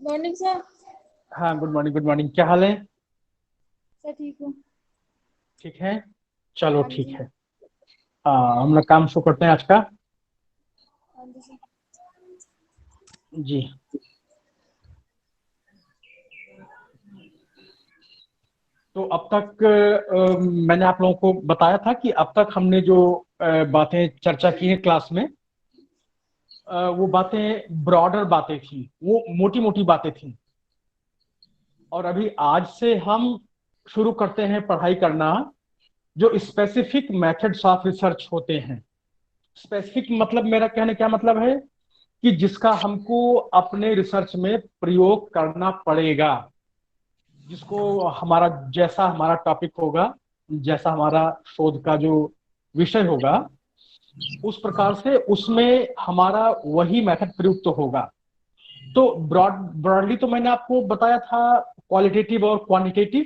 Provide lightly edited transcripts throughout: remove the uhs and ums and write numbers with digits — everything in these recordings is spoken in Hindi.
Morning sir. हाँ, गुड मॉर्निंग। Good morning. क्या हाल है? सर ठीक हूँ। ठीक है। चलो हाँ ठीक जी। है। हम लोग काम शुरू करते हैं आज का। हाँ जी सर। जी। तो अब तक मैंने आप लोगों को बताया था कि अब तक हमने जो बातें चर्चा की है क्लास में, वो बातें ब्रॉडर बातें थी, वो मोटी मोटी बातें थी। और अभी आज से हम शुरू करते हैं पढ़ाई करना जो स्पेसिफिक मेथड्स ऑफ रिसर्च होते हैं। स्पेसिफिक मतलब, मेरा कहने क्या मतलब है कि जिसका हमको अपने रिसर्च में प्रयोग करना पड़ेगा, जिसको हमारा जैसा हमारा टॉपिक होगा, जैसा हमारा शोध का जो विषय होगा, उस प्रकार से उसमें हमारा वही मेथड प्रयुक्त होगा। तो ब्रॉडली तो मैंने आपको बताया था क्वालिटेटिव और क्वांटिटेटिव,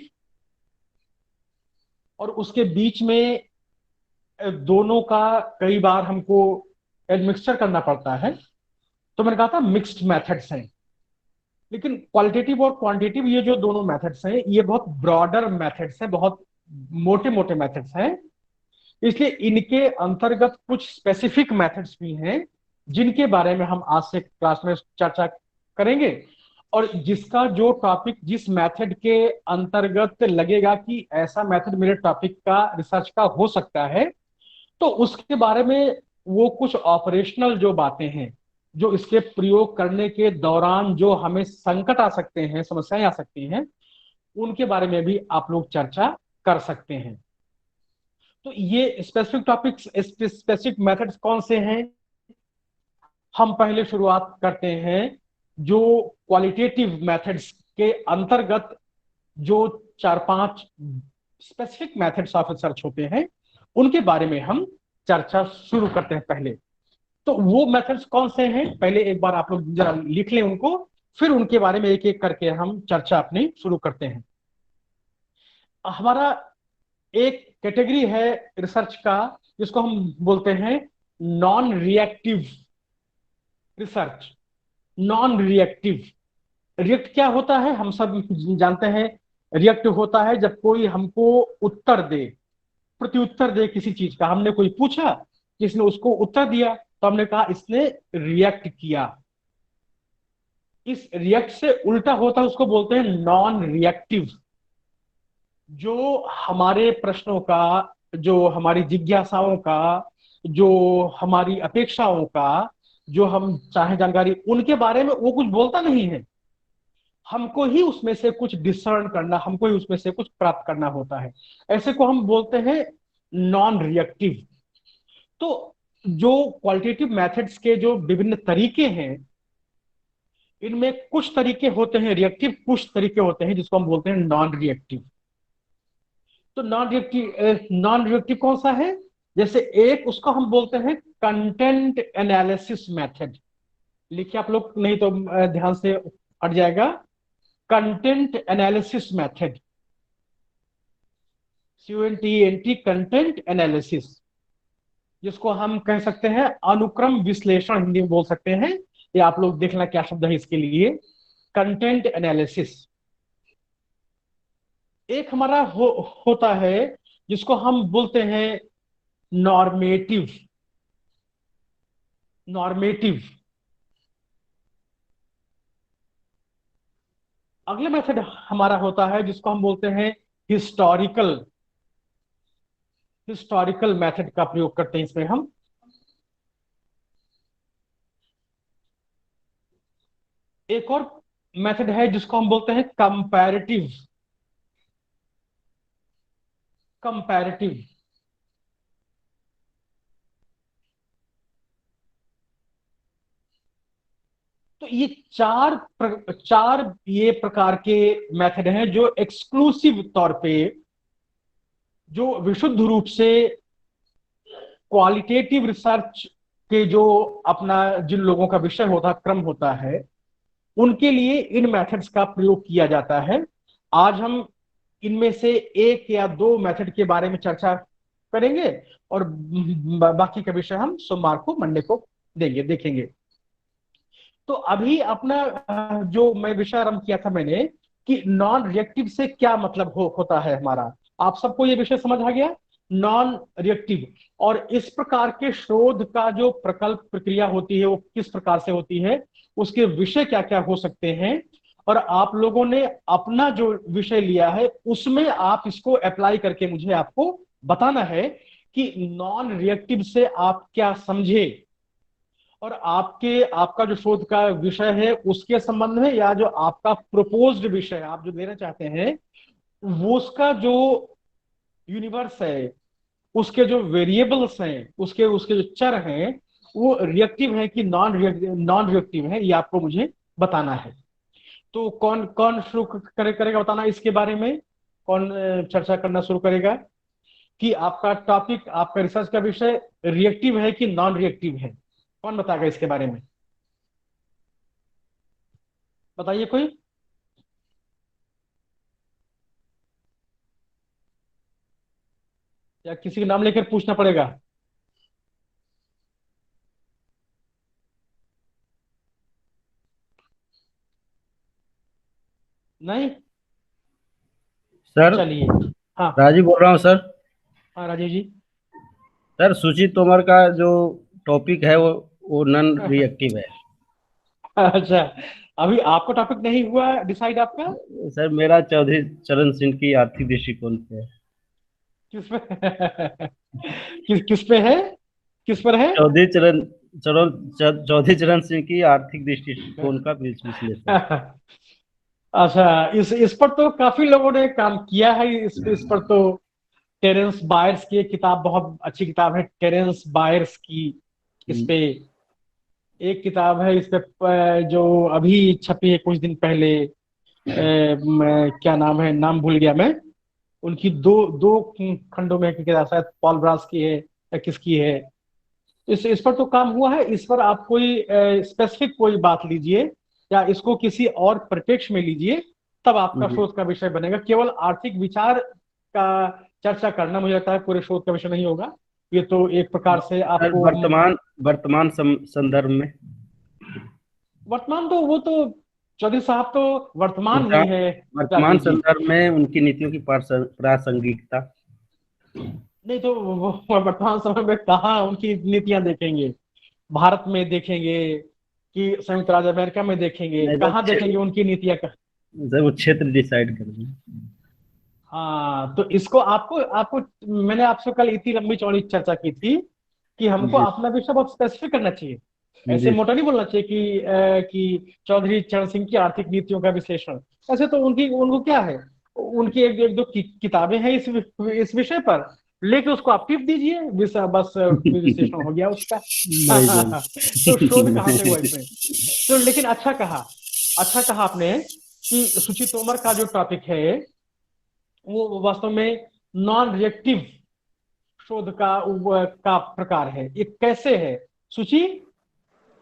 और उसके बीच में दोनों का कई बार हमको मिक्सचर करना पड़ता है। तो मैंने कहा था मिक्स्ड मेथड्स हैं। लेकिन क्वालिटेटिव और क्वांटिटेटिव ये जो दोनों मेथड्स हैं, ये बहुत ब्रॉडर मेथड्स हैं, बहुत मोटे मोटे मेथड्स हैं। इसलिए इनके अंतर्गत कुछ स्पेसिफिक मेथड्स भी हैं जिनके बारे में हम आज से क्लास में चर्चा करेंगे। और जिसका जो टॉपिक जिस मेथड के अंतर्गत लगेगा कि ऐसा मेथड मेरे टॉपिक का रिसर्च का हो सकता है, तो उसके बारे में वो कुछ ऑपरेशनल जो बातें हैं, जो इसके प्रयोग करने के दौरान जो हमें संकट आ सकते हैं, समस्याएं आ सकती हैं, उनके बारे में भी आप लोग चर्चा कर सकते हैं। तो ये स्पेसिफिक टॉपिक्स, स्पेसिफिक मेथड्स कौन से हैं? हम पहले शुरुआत करते हैं जो क्वालिटेटिव मेथड्स के अंतर्गत जो चार पांच स्पेसिफिक मेथड्स ऑफ रिसर्च होते हैं, उनके बारे में हम चर्चा शुरू करते हैं पहले। तो वो मेथड्स कौन से हैं, पहले एक बार आप लोग जरा लिख लें उनको, फिर उनके बारे में एक एक करके हम चर्चा अपनी शुरू करते हैं। हमारा एक कैटेगरी है रिसर्च का जिसको हम बोलते हैं non reactive research. Non reactive, react क्या होता है हम सब जानते हैं। रिएक्ट होता है जब कोई हमको उत्तर दे, प्रत्युत्तर दे किसी चीज का। हमने कोई पूछा, किसने उसको उत्तर दिया, तो हमने कहा इसने रिएक्ट किया। इस रिएक्ट से उल्टा होता है, उसको बोलते हैं नॉन रिएक्टिव। जो हमारे प्रश्नों का, जो हमारी जिज्ञासाओं का, जो हमारी अपेक्षाओं का, जो हम चाहे जानकारी उनके बारे में, वो कुछ बोलता नहीं है। हमको ही उसमें से कुछ डिसर्न करना, हमको ही उसमें से कुछ प्राप्त करना होता है। ऐसे को हम बोलते हैं नॉन रिएक्टिव। तो जो क्वालिटेटिव मेथड्स के जो विभिन्न तरीके हैं, इनमें कुछ तरीके होते हैं रिएक्टिव, कुछ तरीके होते हैं जिसको हम बोलते हैं नॉन रिएक्टिव। तो नॉन रिएक्टिव कौन सा है? जैसे एक उसको हम बोलते हैं कंटेंट एनालिसिस मेथड। लिखिए आप लोग, नहीं तो ध्यान से हट जाएगा। Content analysis method, CONTENT, content analysis, जिसको हम कह सकते हैं अनुक्रम विश्लेषण हिंदी में बोल सकते हैं। ये आप लोग देखना क्या शब्द है इसके लिए, कंटेंट एनालिसिस। एक हमारा होता है जिसको हम बोलते हैं नॉर्मेटिव। नॉर्मेटिव। अगला मेथड हमारा होता है जिसको हम बोलते हैं हिस्टोरिकल। हिस्टोरिकल मेथड का प्रयोग करते हैं इसमें हम। एक और मेथड है जिसको हम बोलते हैं कंपैरेटिव। कंपैरेटिव। तो ये चार ये प्रकार के मेथड हैं जो एक्सक्लूसिव तौर पे, जो विशुद्ध रूप से क्वालिटेटिव रिसर्च के जो अपना जिन लोगों का विषय होता, क्रम होता है, उनके लिए इन मेथड्स का प्रयोग किया जाता है। आज हम इनमें से एक या दो मेथड के बारे में चर्चा करेंगे, और बाकी का विषय हम सोमवार को, मंडे को देंगे, देखेंगे। तो अभी अपना जो मैं विषय आरंभ किया था मैंने कि नॉन रिएक्टिव से क्या मतलब होता है हमारा, आप सबको ये विषय समझ आ गया, नॉन रिएक्टिव। और इस प्रकार के शोध का जो प्रकल्प प्रक्रिया होती है वो किस प्रकार से होती है, उसके विषय क्या क्या हो सकते हैं, और आप लोगों ने अपना जो विषय लिया है उसमें आप इसको अप्लाई करके मुझे आपको बताना है कि नॉन रिएक्टिव से आप क्या समझे, और आपका जो शोध का विषय है उसके संबंध में, या जो आपका प्रोपोज्ड विषय आप जो देना चाहते हैं वो उसका जो यूनिवर्स है, उसके जो वेरिएबल्स हैं, उसके उसके जो चर हैं, वो रिएक्टिव है कि नॉन रिएक्टिव है, ये आपको मुझे बताना है। तो कौन कौन शुरू करेगा बताना इसके बारे में, कौन चर्चा करना शुरू करेगा कि आपका टॉपिक, आपका रिसर्च का विषय रिएक्टिव है कि नॉन रिएक्टिव है, कौन बताएगा इसके बारे में, बताइए कोई। या किसी का नाम लेकर पूछना पड़ेगा? नहीं? सर, चलिए। हाँ। राजीव बोल रहा हूँ सर। हाँ राजीव जी। सर, सुचित तोमर का जो टॉपिक है वो नॉन रिएक्टिव है। अच्छा, अभी आपका टॉपिक नहीं हुआ डिसाइड आपका? सर, मेरा चौधरी चरण सिंह की आर्थिक दृष्टिकोण पे है। किस पे किस पे है, किस पर है? चौधरी चरण चरण चौधरी चरण सिंह की आर्थिक दृष्टिकोण का विश्लेषण। अच्छा, इस पर तो काफी लोगों ने काम किया है, इस पर तो टेरेंस बायर्स की एक किताब, बहुत अच्छी किताब है टेरेंस बायर्स की, इस हम्म, पे एक किताब है, इस पे जो अभी छपी है कुछ दिन पहले, क्या नाम है, नाम भूल गया मैं, उनकी दो दो खंडों में की किताब, शायद पॉल ब्रास की है या किसकी है। इस पर तो काम हुआ है, इस पर आप कोई स्पेसिफिक कोई बात लीजिए, या इसको किसी और परिप्रेक्ष्य में लीजिए, तब आपका हम्म। शोध का विषय बनेगा। केवल आर्थिक विचार का चर्चा करना मुझे लगता है पूरे शोध का विषय नहीं होगा, ये तो एक प्रकार से सर, आपको वर्तमान वर्तमान संदर्भ में वर्तमान तो वो तो चौधरी साहब तो वर्तमान उनका ही है वर्तमान राजीव जी। संदर्भ में उनकी नीतियों की प्रासंगिकता। नहीं तो वो वर्तमान समय में कहाँ उनकी नीतियां देखेंगे, भारत में देखेंगे कि संयुक्त राज्य अमेरिका में देखेंगे, नहीं तो कहाँ देखेंगे उनकी नीतियां सर, वो क्षेत्र डिसाइड कर रहे हैं। हाँ, तो इसको आपको आपको मैंने आपसे कल इतनी लंबी चौड़ी चर्चा की थी कि हमको जी अपना विषय बहुत स्पेसिफिक करना चाहिए, ऐसे जी मोटा नहीं बोलना चाहिए कि चौधरी चरण सिंह की आर्थिक नीतियों का विश्लेषण। ऐसे तो उनकी उनको क्या है, उनकी एक दो किताबें हैं इस विषय पर, लेके उसको आप टिप दीजिए, बस विश्लेषण हो गया उसका। नहीं तो शोध कहाँ सर। से हुआ इसमें? तो लेकिन अच्छा कहा आपने कि सुचित तोमर का जो टॉपिक है वो वास्तव में नॉन रिएक्टिव शोध का प्रकार है, ये कैसे है? सुचि,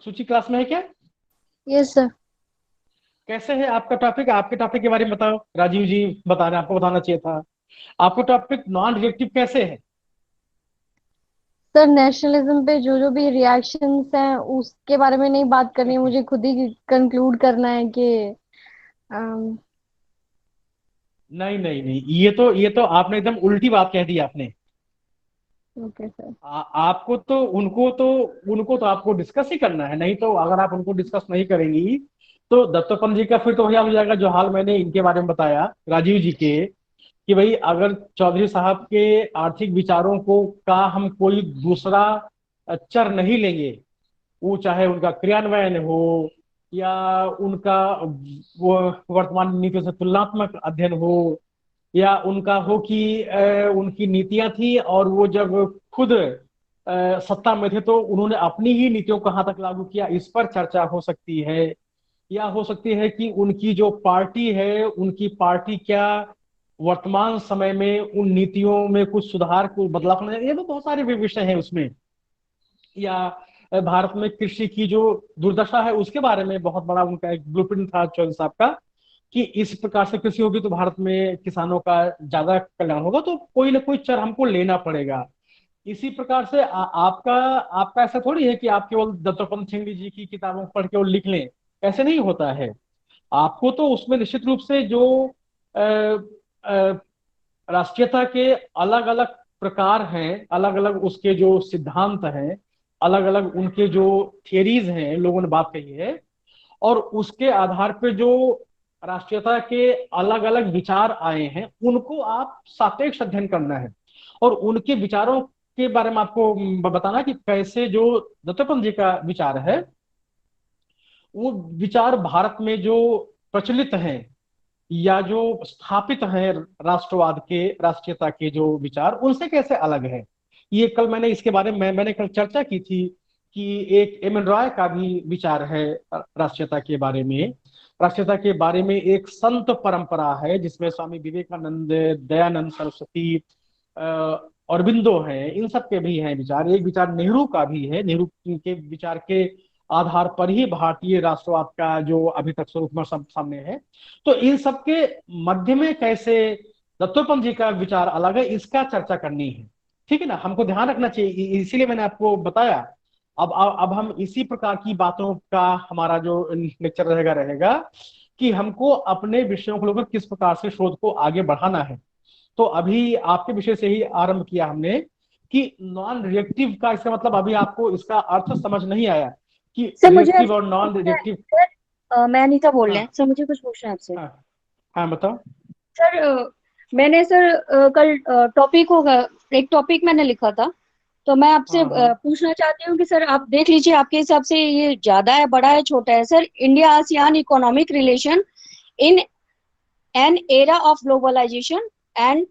सुचि क्लास में है क्या? Yes sir. कैसे है आपका टॉपिक, आपके टॉपिक के बारे में बताओ, राजीव जी बता रहे हैं, आपको बताना चाहिए था, आपका टॉपिक नॉन रिएक्टिव कैसे है? सर, नेशनलिज्म पे जो जो भी रिएक्शंस हैं उसके बारे में नहीं बात करनी है, मुझे खुद ही कंक्लूड करना है कि अम, नहीं नहीं नहीं, ये तो आपने एकदम उल्टी बात कह दी आपने। Okay sir. आपको तो उनको तो आपको डिस्कस ही करना है, नहीं तो अगर आप उनको डिस्कस नहीं करेंगी तो दत्तोपंत जी का फिर तो भैया हो जाएगा, जो हाल मैंने इनके बारे में बताया राजीव जी के, कि भाई अगर चौधरी साहब के आर्थिक विचारों को का हम कोई दूसरा चर नहीं लेंगे, वो चाहे उनका क्रियान्वयन हो या उनका वो वर्तमान नीतियों से तुलनात्मक अध्ययन हो, या उनका हो कि उनकी नीतियां थी और वो जब खुद सत्ता में थे तो उन्होंने अपनी ही नीतियों को कहाँ तक लागू किया, इस पर चर्चा हो सकती है। या हो सकती है कि उनकी जो पार्टी है, उनकी पार्टी क्या वर्तमान समय में उन नीतियों में कुछ सुधार, कुछ बदलाव करना, ये तो बहुत सारे विषय हैं उसमें। या भारत में कृषि की जो दुर्दशा है उसके बारे में बहुत बड़ा उनका एक ब्लूप्रिंट था चौधरी साहब का, कि इस प्रकार से कृषि होगी तो भारत में किसानों का ज्यादा कल्याण होगा, तो कोई ना कोई चर हमको लेना पड़ेगा। इसी प्रकार से आपका आपका ऐसा थोड़ी है कि आप केवल दत्तोपंत ठेंगड़ी जी की किताबों को पढ़ के और लिख लें, ऐसे नहीं होता है। आपको तो उसमें निश्चित रूप से जो अ, अ, राष्ट्रीयता के अलग अलग प्रकार हैं, अलग अलग उसके जो सिद्धांत हैं, अलग अलग उनके जो थियरीज हैं, लोगों ने बात कही है, और उसके आधार पे जो राष्ट्रीयता के अलग अलग विचार आए हैं, उनको आप सापेक्ष अध्ययन करना है, और उनके विचारों के बारे में आपको बताना कि कैसे जो दत्तोपंत जी का विचार है, वो विचार भारत में जो प्रचलित हैं या जो स्थापित हैं राष्ट्रवाद के, राष्ट्रीयता के जो विचार, उनसे कैसे अलग है। ये कल मैंने इसके बारे में मैंने कल चर्चा की थी कि एक एम एन रॉय का भी विचार है राष्ट्रीयता के बारे में। राष्ट्रीयता के बारे में एक संत परंपरा है जिसमें स्वामी विवेकानंद, दयानंद सरस्वती, औरबिंदो हैं, इन सब के भी हैं विचार। एक विचार नेहरू का भी है, नेहरू के विचार के आधार पर ही भारतीय राष्ट्रवाद का जो अभी तक स्वरूप सामने है। तो इन सब के मध्य में कैसे दत्तोपंत जी का विचार अलग है, इसका चर्चा करनी है। ठीक है ना, हमको ध्यान रखना चाहिए, इसीलिए मैंने आपको बताया। अब हम इसी प्रकार की बातों का हमारा जो लेक्चर रहेगा रहेगा कि हमको अपने विषयों को लेकर किस प्रकार से शोध को आगे बढ़ाना है। तो अभी आपके विषय से ही आरंभ किया हमने कि नॉन रिएक्टिव का, इसका मतलब अभी आपको इसका अर्थ समझ नहीं आया कि सर मुझे रिएक्टिव और आपसे नॉन पूछना है रिएक्टिव। सर। मैं अनीता बोल रहे हैं हाँ सर, मुझे कुछ पूछना है आपसे। हाँ हाँ, बताओ। सर मैंने सर कल टॉपिक होगा, एक टॉपिक मैंने लिखा था, तो मैं आपसे हाँ हाँ। पूछना चाहती हूँ कि सर आप देख लीजिए, आपके हिसाब से ये ज्यादा है, बड़ा है, छोटा है? Sir, India ASEAN economic relation in an era of globalisation and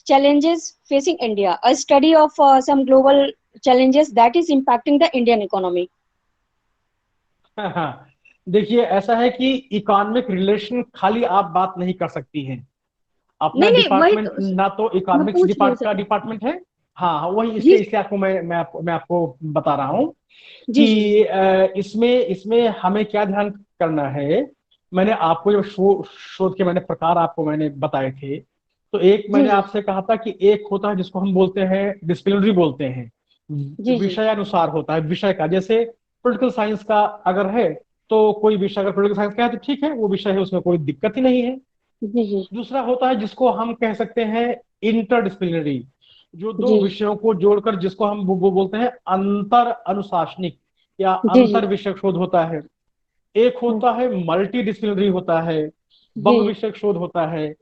challenges facing India, a study of some global challenges that is impacting the Indian economy. हाँ हाँ। देखिए, ऐसा है कि इकोनॉमिक रिलेशन खाली आप बात नहीं कर सकती हैं। अपना नहीं नहीं, वही डिपार्टमेंट तो ना तो मैं इकोनॉमिक्स पूछ रही हूँ का सर। डिपार्टमेंट है। हाँ हाँ, वही, जी इसलिए इसलिए आपको मैं आपको बता रहा हूँ जी जी कि इसमें इसमें हमें क्या ध्यान करना है। मैंने आपको जो शोध के मैंने प्रकार आपको मैंने बताए थे, तो एक जी मैंने जी आपसे कहा था कि एक होता है जिसको हम बोलते हैं डिसिप्लिनरी बोलते हैं, जी जी विषय अनुसार होता है, विषय का। जैसे पॉलिटिकल साइंस का अगर है, तो कोई विषय अगर पॉलिटिकल साइंस का है तो ठीक है, वो विषय है, उसमें कोई दिक्कत ही नहीं है। जी जी दूसरा होता है जिसको हम कह सकते हैं इंटरडिसिप्लिनरी, जो दो जी विषयों को जोड़कर जिसको हम वो बोलते हैं अंतर अनुशासनिक या जी जी अंतर विषयक शोध होता है। एक होता है मल्टी डिसिप्लिनरी होता है, जी बहु विषयक शोध होता है।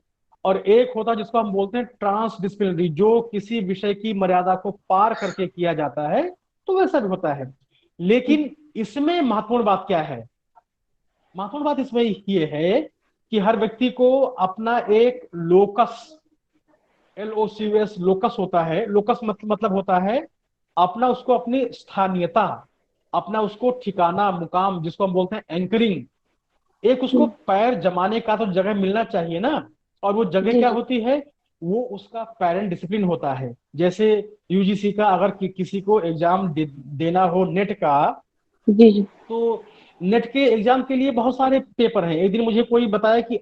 और एक होता है जिसको हम बोलते हैं ट्रांस डिसिप्लिनरी, जो किसी विषय की मर्यादा को पार करके किया जाता है, तो वैसा भी होता है। लेकिन इसमें महत्वपूर्ण बात क्या है? महत्वपूर्ण बात इसमें ये है कि हर व्यक्ति को अपना एक लोकस, LOCUS लोकस होता है। लोकस मतलब होता है अपना, उसको अपनी स्थानीयता, अपना उसको ठिकाना, मुकाम, जिसको हम बोलते हैं एंकरिंग। एक उसको पैर जमाने का तो जगह मिलना चाहिए ना। और वो जगह जी क्या जी होती है? वो उसका पेरेंट डिसिप्लिन होता है। जैसे UGC का अगर किसी को एग्जाम देना हो नेट का, जी जी तो नेट के एग्जाम के लिए बहुत सारे पेपर हैं। एक दिन मुझे कोई बताया कि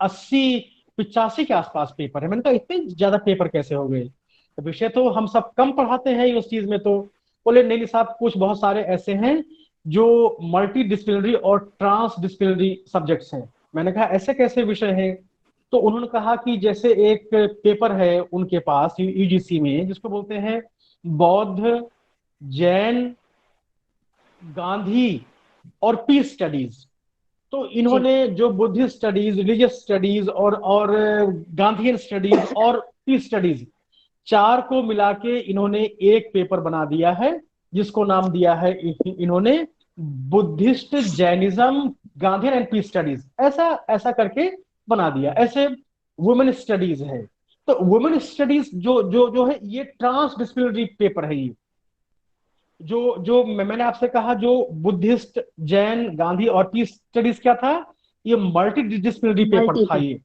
80-85 के आसपास पेपर है। मैंने कहा इतने ज्यादा पेपर कैसे हो गए? तो विषय तो हम सब कम पढ़ाते हैं उस चीज में। तो बोले नहीं नहीं साहब, कुछ बहुत सारे ऐसे हैं जो मल्टी डिसिप्लिनरी और ट्रांस डिसिप्लिनरी सब्जेक्ट्स हैं। मैंने कहा ऐसे कैसे विषय हैं? तो उन्होंने कहा कि जैसे एक पेपर है उनके पास UGC में, जिसको बोलते हैं बौद्ध, जैन, गांधी और पीस स्टडीज। तो जी इन्होंने जो बुद्धिस्ट स्टडीज, रिलीजियस स्टडीज और गांधीयन स्टडीज और पीस स्टडीज, चार को मिला के इन्होंने एक पेपर बना दिया है, जिसको नाम दिया है इन्होंने Buddhist, Jainism, Gandhian and peace studies, ऐसा ऐसा करके बना दिया। ऐसे वुमेन स्टडीज है। तो वुमेन स्टडीज जो जो जो है, ये ट्रांस डिसिप्लिनरी पेपर है। ये जो जो मैंने आपसे कहा, जो बुद्धिस्ट, जैन, गांधी और पीस स्टडीज क्या था, ये मल्टी डिसिप्लिनरी पेपर था मल्टीपल। ये।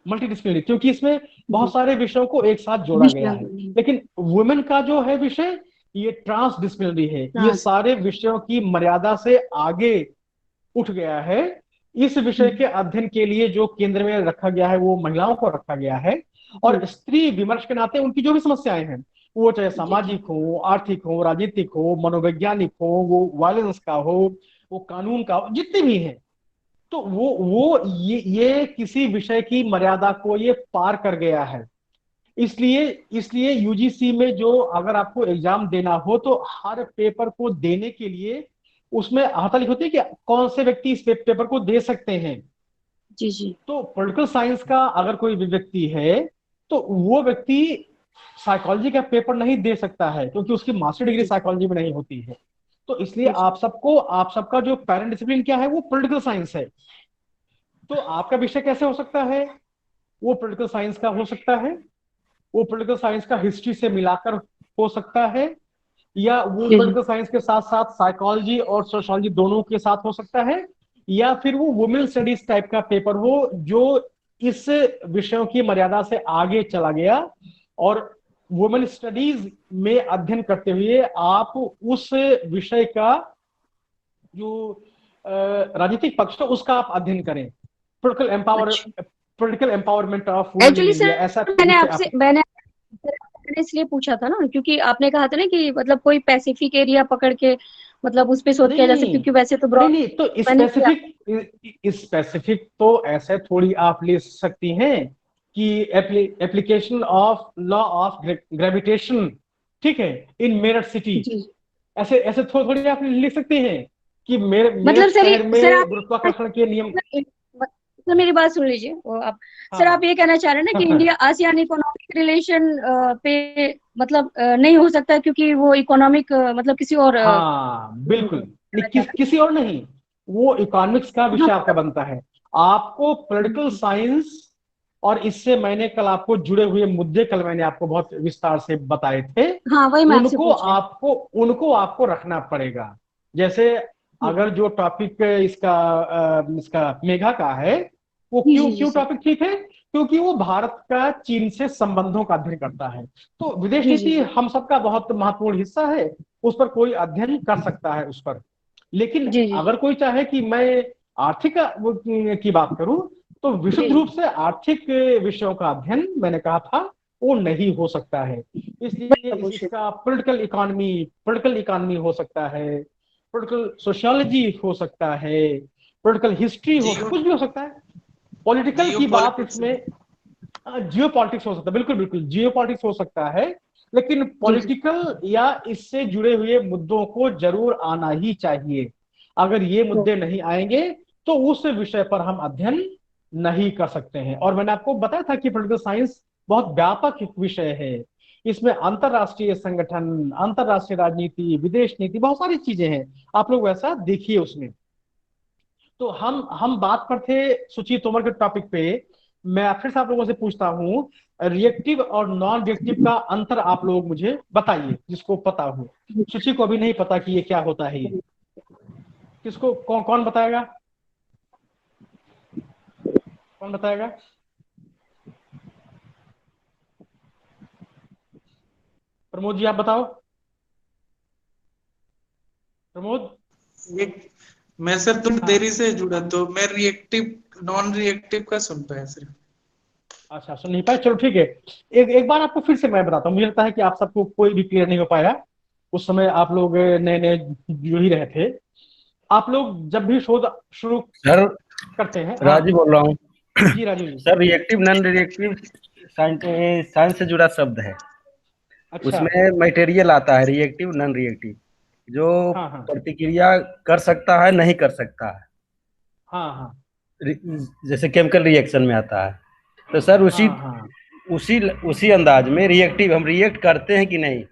मल्टी डिसिप्लिनरी क्योंकि इसमें जी बहुत सारे विषयों को एक साथ जोड़ा गया विषय। है। लेकिन वुमेन का जो है विषय, ये ट्रांस डिसिप्लिनरी है, ये हाँ। सारे विषयों की मर्यादा से आगे उठ गया है। इस विषय के अध्ययन के लिए जो केंद्र में रखा गया है, वो महिलाओं को रखा गया है। और स्त्री विमर्श के नाते उनकी जो भी समस्याएं हैं, वो चाहे सामाजिक हो, आर्थिक हो, राजनीतिक हो, मनोवैज्ञानिक हो, वो वायलेंस का हो, वो कानून का हो, जितने भी हैं, तो ये किसी विषय की मर्यादा को ये पार कर गया है। इसलिए इसलिए यूजीसी में जो अगर आपको एग्जाम देना हो तो हर पेपर को देने के लिए उसमें आता लिखी होती है कि कौन से व्यक्ति इस पेपर को दे सकते हैं। जी जी तो पॉलिटिकल साइंस का अगर कोई भी व्यक्ति है तो वो व्यक्ति साइकोलॉजी का पेपर नहीं दे सकता है, क्योंकि उसकी मास्टर डिग्री साइकोलॉजी में नहीं होती है। तो इसलिए जी आप सबका जो पेरेंट डिसिप्लिन क्या है वो पॉलिटिकल साइंस है। तो आपका विषय कैसे हो सकता है? वो पॉलिटिकल साइंस का हो सकता है, वो पॉलिटिकल साइंस का हिस्ट्री से मिलाकर हो सकता है, या वो जी पॉलिटिकल साइंस के साथ साथ साइकोलॉजी और सोशोलॉजी दोनों के साथ हो सकता है, या फिर वो वुमेन स्टडीज टाइप का पेपर हो जो इस विषयों की मर्यादा से आगे चला गया, और वुमेन स्टडीज में अध्ययन करते हुए आप उस विषय का जो राजनीतिक पक्ष है उसका आप अध्ययन करें। अच्छा। Political empowerment of women in actually India, sir ऐसा मैंने विषय आपसे आप। मैंने इसलिए पूछा था ना, क्योंकि आपने कहा था ना कि मतलब कोई पैसिफिक एरिया पकड़ के मतलब उस पे शोध नहीं किया जा सकता, नहीं क्योंकि वैसे तो नहीं ब्रॉड नहीं, तो मैंने किया। स्पेसिफिक तो ऐसे थोड़ी आप ले सकती हैं कि application of law of gravitation, ठीक है, इन मेरठ सिटी, जी ऐसे ऐसे थोड़ी आप लिख सकते हैं कि मेरठ मतलब सर शहर सर में आप गुरुत्वाकर्षण के नियम। सर मेरी बात सुन लीजिए, वो आप सर आप हाँ ये कहना चाह रहे हैं ना कि हाँ इंडिया आसियान इकोनॉमिक रिलेशन पे मतलब नहीं हो सकता, क्योंकि वो इकोनॉमिक मतलब किसी और हाँ बिल्कुल नहीं, कहना चाह रहे किसी और नहीं, वो इकोनॉमिक्स का हैं। हाँ विषय आपका बनता है। आपको पॉलिटिकल साइंस, और इससे मैंने कल आपको जुड़े हुए मुद्दे कल मैंने आपको बहुत विस्तार से बताए थे, हाँ, वही मैं आपसे उनको पूछ रही आपको उनको आपको रखना पड़ेगा। जैसे हूँ। अगर जो टॉपिक इसका मेघा का है, वो जी क्यों जी जी क्यों सर। टॉपिक ठीक है? क्योंकि वो भारत का चीन से संबंधों का अध्ययन करता है। तो विदेश जी जी नीति जी हम सबका बहुत महत्वपूर्ण हिस्सा है, उस पर कोई अध्ययन कर सकता है उस पर। लेकिन जी जी अगर कोई चाहे कि मैं आर्थिक की बात करूं, तो विशुद्ध जी रूप से आर्थिक विषयों का अध्ययन मैंने कहा था वो नहीं हो सकता है। इसलिए वही मैं पूछ रही इसका पॉलिटिकल इकोनॉमी हो सकता है, पॉलिटिकल सोशियोलॉजी हो सकता है, पॉलिटिकल हिस्ट्री हो जियो कुछ भी हो सकता है। पॉलिटिकल जियो की बात पॉलिटिक्स इसमें जियो पॉलिटिक्स हो सकता है, बिल्कुल बिल्कुल जियो पॉलिटिक्स हो सकता है। लेकिन जी जी पॉलिटिकल या इससे जुड़े हुए मुद्दों को जरूर आना ही चाहिए। अगर ये मुद्दे नहीं आएंगे तो उस विषय पर हम अध्ययन नहीं कर सकते हैं। और मैंने आपको बताया था कि पॉलिटिकल साइंस बहुत व्यापक एक विषय है, इसमें अंतरराष्ट्रीय संगठन, अंतरराष्ट्रीय राजनीति, विदेश नीति, बहुत सारी चीजें हैं। आप लोग वैसा देखिए उसमें। तो हम बात पर थे सुचित तोमर के टॉपिक पे। मैं फिर से आप लोगों से पूछता हूँ, रिएक्टिव और नॉन रिएक्टिव का अंतर आप लोग मुझे बताइए, जिसको पता हो। सुचि को अभी नहीं पता कि ये क्या होता है, ये किसको कौन बताएगा? कौन बताएगा? प्रमोद जी आप बताओ। प्रमोद। एक मैं सर थोड़ी हाँ देरी से जुड़ा तो मैं रिएक्टिव नॉन रिएक्टिव का सुन पाया सिर्फ। अच्छा, सुन नहीं पाए, चलो ठीक है। एक बार आपको फिर से मैं बताता हूँ, मुझे लगता है कि आप सबको कोई भी क्लियर नहीं हो पाया। उस समय आप लोग नए नए जुड़ ही रहे थे। आप लोग जब भी शोध शुरू सर करते हैं। हाँ राजीव बोल रहा हूँ। जी Raju ji. Sir reactive non reactive science से जुड़ा शब्द है। अच्छा। उसमें मटेरियल आता है रिएक्टिव नॉन रिएक्टिव, जो हाँ हाँ प्रतिक्रिया कर सकता है नहीं कर सकता है। हाँ हाँ जैसे केमिकल रिएक्शन में आता है। तो सर उसी हाँ हाँ उसी उसी अंदाज में रिएक्टिव हम रिएक्ट करते हैं कि नहीं,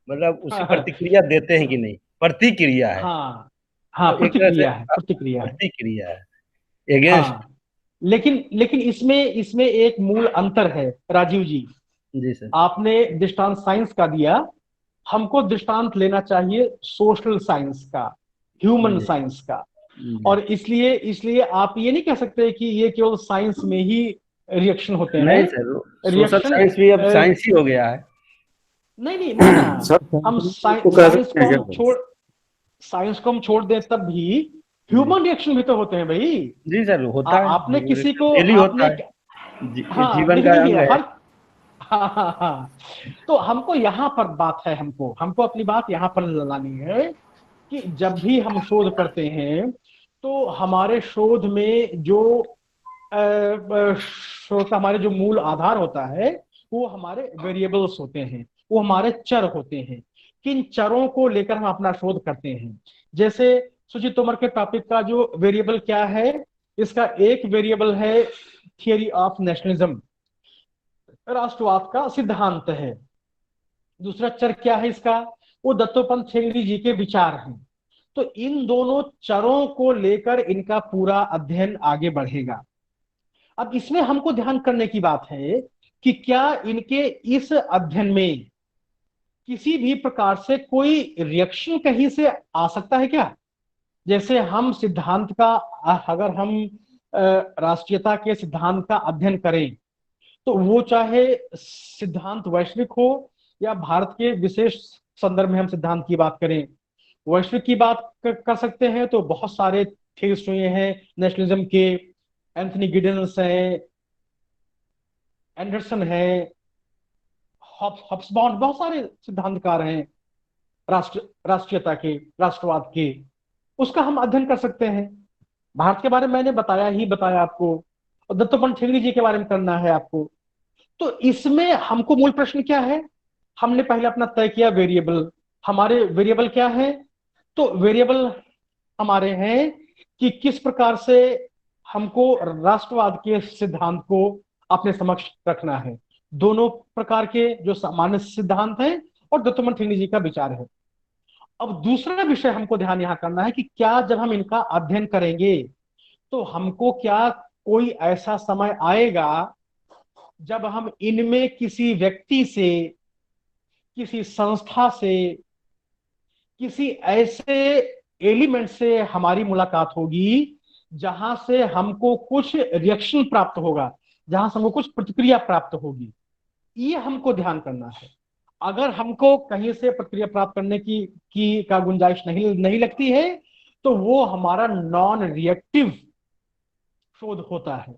मतलब उसी हाँ प्रतिक्रिया देते हैं कि नहीं, प्रतिक्रिया है। हाँ हाँ, तो एक तरह से प्रतिक्रिया है। प्रतिक्रिया है, एगेंस्ट। हाँ लेकिन लेकिन इसमें इसमें एक मूल अंतर है राजीव जी। जी सर। आपने दृष्टांत साइंस का दिया, हमको दृष्टांत लेना चाहिए सोशल साइंस का, ह्यूमन जी साइंस का। जी। और इसलिए इसलिए आप ये नहीं कह सकते कि ये केवल साइंस में ही रिएक्शन होते हैं। नहीं सर, सोशल रिएक्शन साइंस भी अब साइंस ही हो गया है। नहीं नहीं नहीं ना। सर हम तो कह साइंस सकते को हैं हम क्या? छोड़ साइंस को हम छोड़ दें तब भी जी ह्यूमन रिएक्शन भी तो होते हैं भाई। जी सर, होता है, आपने किसी को डेली होता आपने है, हाँ जीवन देखिए का देखिए अंग है। हर हाँ हाँ हाँ। तो हमको यहाँ पर बात है, हमको हमको अपनी बात यहाँ पर लानी है कि जब भी हम शोध करते हैं तो हमारे शोध में जो शोध का हमारे जो मूल आधार होता है वो हमारे वेरिएबल्स होते हैं, वो हमारे चर होते हैं। किन चरों को लेकर हम अपना शोध करते हैं? जैसे सुजीत तोमर के टॉपिक का जो वेरिएबल क्या है, इसका एक वेरिएबल है थियरी ऑफ नेशनलिज्म, राष्ट्रवाद का सिद्धांत है। दूसरा चर क्या है इसका? वो दत्तोपंत ठेंगड़ी जी के विचार हैं। तो इन दोनों चरों को लेकर इनका पूरा अध्ययन आगे बढ़ेगा। अब इसमें हमको ध्यान करने की बात है कि क्या इनके इस अध्ययन में किसी भी प्रकार से कोई रिएक्शन कहीं से आ सकता है क्या? जैसे हम सिद्धांत का, अगर हम राष्ट्रीयता के सिद्धांत का अध्ययन करें तो वो चाहे सिद्धांत वैश्विक हो या भारत के विशेष संदर्भ में हम सिद्धांत की बात करें, वैश्विक की बात कर सकते हैं तो बहुत सारे थीरिस्ट हुए हैं नेशनलिज्म के, एंथनी गिडेंस हैं, एंडरसन है, हब्सबॉट, बहुत सारे सिद्धांतकार हैं राष्ट्रीयता के, राष्ट्रवाद के। उसका हम अध्ययन कर सकते हैं। भारत के बारे में मैंने बताया आपको, और दत्तोपंत ठेंगड़ी जी के बारे में करना है आपको। तो इसमें हमको मूल प्रश्न क्या है? हमने पहले अपना तय किया वेरिएबल। हमारे वेरिएबल क्या है? तो वेरिएबल हमारे हैं कि किस प्रकार से हमको राष्ट्रवाद के सिद्धांत को अपने समक्ष रखना है। दोनों प्रकार के जो सामान्य सिद्धांत हैं और दत्तोपंत ठेंगड़ी जी का विचार है। अब दूसरा विषय हमको ध्यान यहां करना है कि क्या जब हम इनका अध्ययन करेंगे तो हमको क्या कोई ऐसा समय आएगा जब हम इनमें किसी व्यक्ति से, किसी संस्था से, किसी ऐसे एलिमेंट से हमारी मुलाकात होगी जहां से हमको कुछ रिएक्शन प्राप्त होगा, जहां से हमको कुछ प्रतिक्रिया प्राप्त होगी? ये हमको ध्यान करना है। अगर हमको कहीं से प्रतिक्रिया प्राप्त करने की का गुंजाइश नहीं लगती है तो वो हमारा नॉन रिएक्टिव शोध होता है।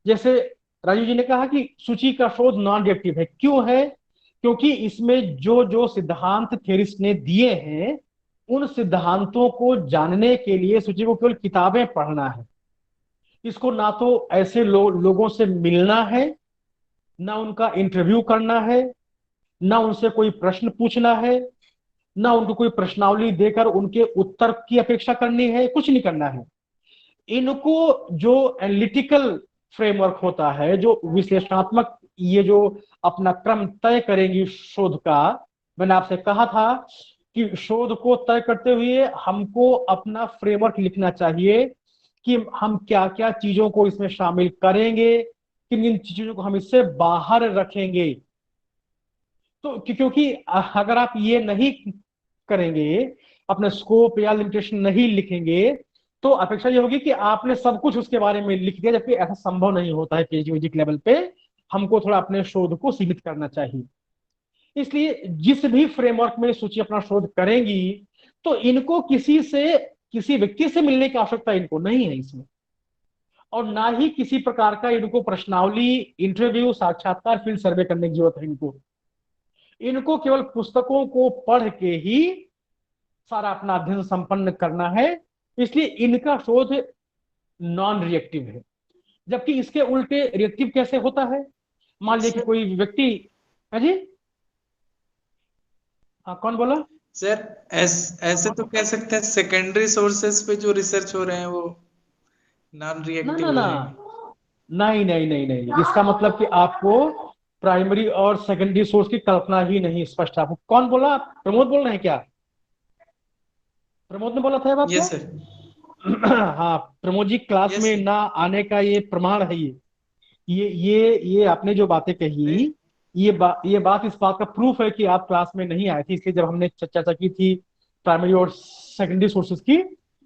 जैसे राजीव जी ने कहा कि सूची का शोध नॉन रिएक्टिव है। क्यों है? क्योंकि इसमें जो जो सिद्धांत थेरिस्ट ने दिए हैं उन सिद्धांतों को जानने के लिए सूची को केवल किताबें पढ़ना है। इसको ना तो ऐसे लोगों से मिलना है, ना उनका इंटरव्यू करना है, ना उनसे कोई प्रश्न पूछना है, ना उनको कोई प्रश्नावली देकर उनके उत्तर की अपेक्षा करनी है, कुछ नहीं करना है। इनको जो एनालिटिकल फ्रेमवर्क होता है, जो विश्लेषणात्मक, ये जो अपना क्रम तय करेंगी शोध का, मैंने आपसे कहा था कि शोध को तय करते हुए हमको अपना फ्रेमवर्क लिखना चाहिए कि हम क्या क्या चीजों को इसमें शामिल करेंगे, किन किन चीजों को हम इससे बाहर रखेंगे। तो क्योंकि अगर आप ये नहीं करेंगे, अपने स्कोप या लिमिटेशन नहीं लिखेंगे, तो अपेक्षा ये होगी कि आपने सब कुछ उसके बारे में लिख दिया, जबकि ऐसा संभव नहीं होता है पीएचडी लेवल पे। हमको थोड़ा अपने शोध को सीमित करना चाहिए। इसलिए जिस भी फ्रेमवर्क में सूची अपना शोध करेंगी तो इनको किसी व्यक्ति से मिलने की आवश्यकता इनको नहीं है इसमें, और ना ही किसी प्रकार का इनको प्रश्नावली, इंटरव्यू, साक्षात्कार, फील्ड सर्वे करने की जरूरत है। इनको केवल पुस्तकों को पढ़ के ही सारा अपना अध्ययन संपन्न करना है। इसलिए इनका शोध नॉन रिएक्टिव है। जबकि इसके उल्टे रिएक्टिव कैसे होता है? मान लीजिए कि कोई व्यक्ति, है जी, हाँ कौन बोला? सर ऐसे तो कह सकते हैं सेकेंडरी सोर्सेस पे जो रिसर्च हो रहे हैं वो नॉन ना रिएक्टिव ना हो ना, जाएंगे। नहीं नहीं नहीं नहीं, इसका मतलब कि आपको प्राइमरी और सेकेंडरी सोर्स की कल्पना ही नहीं स्पष्ट। आपको कौन बोला? प्रमोद बोल रहे हैं क्या? प्रमोद ने बोला था ये बात यस क्या? सर। हाँ, प्रमोद जी क्लास यस में सर। ना आने का ये प्रमाण है। ये आपने जो बातें नहीं, कही, ये बात इस बात का प्रूफ है कि आप क्लास में नहीं आए थे। इसलिए जब हमने चर्चा की थी प्राइमरी और सेकेंडरी सोर्सेज की,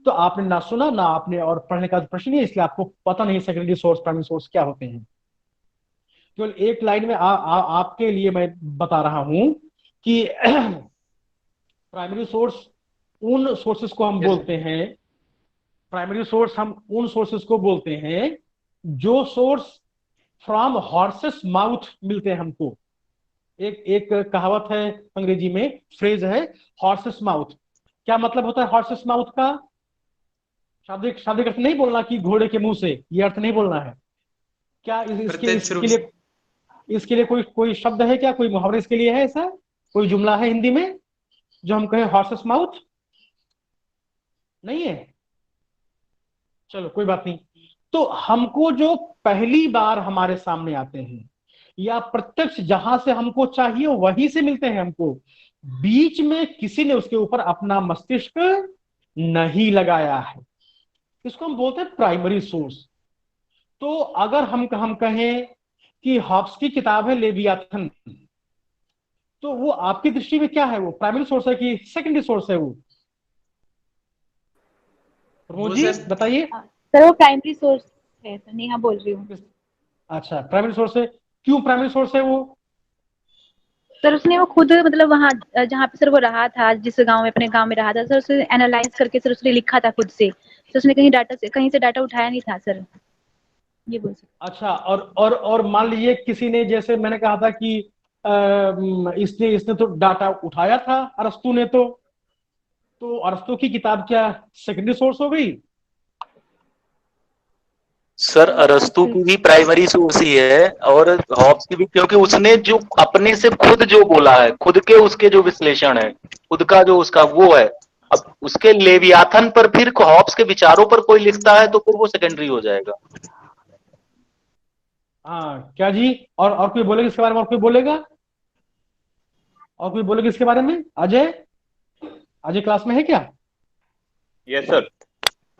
तो आपने ना सुना, ना आपने, और पढ़ने का प्रश्न नहीं है, इसलिए आपको पता नहीं सेकेंडरी सोर्स, प्राइमरी सोर्स क्या होते हैं। केवल एक लाइन में आपके लिए मैं बता रहा हूं कि प्राइमरी सोर्स उन सोर्सेस को हम यस बोलते सर। हैं, प्राइमरी सोर्स हम उन सोर्सेस को बोलते हैं जो सोर्स फ्रॉम हॉर्सेस माउथ मिलते हैं हमको। एक एक कहावत है अंग्रेजी में, फ्रेज है हॉर्सेस माउथ। क्या मतलब होता है हॉर्सेस माउथ का? शाब्दिक शाब्दिक अर्थ नहीं बोलना कि घोड़े के मुंह से, ये अर्थ नहीं बोलना है। क्या प्रत्यक्ष रूप इसके लिए कोई कोई शब्द है क्या, कोई मुहावरा इसके लिए है, ऐसा कोई जुमला है हिंदी में जो हम कहें हॉर्सेस माउथ? नहीं है, चलो कोई बात नहीं। तो हमको जो पहली बार हमारे सामने आते हैं या प्रत्यक्ष जहां से हमको चाहिए वहीं से मिलते हैं हमको, बीच में किसी ने उसके ऊपर अपना मस्तिष्क नहीं लगाया है, इसको हम बोलते हैं प्राइमरी सोर्स। तो अगर हम कहें कि हॉब्स की किताब है लेवियाथन, तो वो आपकी दृष्टि में क्या है, वो प्राइमरी सोर्स है कि सेकेंडरी सोर्स है वो? प्रमोद वो जी सर बताइए। सर वो प्राइमरी सोर्स है, सर नेहा बोल रही हूँ। अच्छा, प्राइमरी सोर्स है, क्यों प्राइमरी सोर्स है वो? सर उसने वो खुद मतलब वहाँ जहाँ पे सर वो रहा था, जिस गांव में, अपने गांव में रहा था सर, उसने एनालाइज करके सर उसने लिखा था खुद से, तो उसने कहीं से डाटा उठाया नहीं था सर, ये बोल सकते। अच्छा, और मान लीजिए किसी ने, जैसे मैंने कहा था कि इसने इसने तो डाटा उठाया था अरस्तु ने, तो अरस्तु की किताब क्या सेकेंडरी सोर्स हो गई? सर अरस्तु की भी प्राइमरी सोर्स ही है और हॉब्स की भी, क्योंकि उसने जो अपने से खुद जो बोला है, खुद के उसके जो विश्लेषण है, खुद का जो उसका वो है, अब उसके लेवियाथन पर फिर हॉब्स के विचारों पर कोई लिखता है तो फिर वो सेकेंडरी हो जाएगा। हाँ क्या जी, और कोई बोलेगा इसके बारे में? और कोई बोलेगा? और कोई बोलेगा इसके बारे में? अजय, अजय क्लास में है क्या? Yes sir.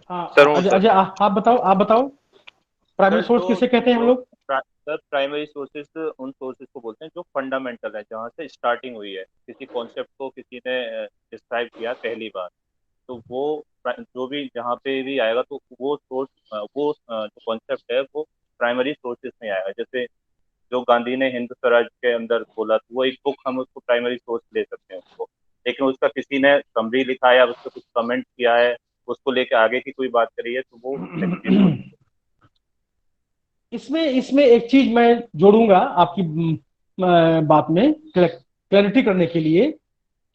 हाँ सर हूँ अजय, सर। अजय आप बताओ प्राइमरी सर सोर्स जो किसे कहते हैं हम लोग? सर प्राइमरी सोर्सेस उन सोर्सेस को बोलते हैं जो फंडामेंटल है, जहाँ से स्टार्टिंग हुई है, किसी कॉन्सेप्ट को किसी ने डिस्क्राइब किया पहली बार, तो वो जो भी जहाँ पे भी आएगा तो वो सोर्स, वो जो कॉन्सेप्ट है वो प्राइमरी सोर्सेस में आएगा। जैसे जो गांधी ने हिंद स्वराज के अंदर बोला, तो वो एक बुक हम उसको प्राइमरी सोर्स ले सकते हैं उसको, लेकिन उसका किसी ने समरी लिखा है या उस पर कुछ कमेंट किया है, उसको लेके आगे की कोई बात करी है, तो वो सेकेंडरी सोर्स। इसमें इसमें एक चीज मैं जोड़ूंगा आपकी बात में क्लैरिटी करने के लिए,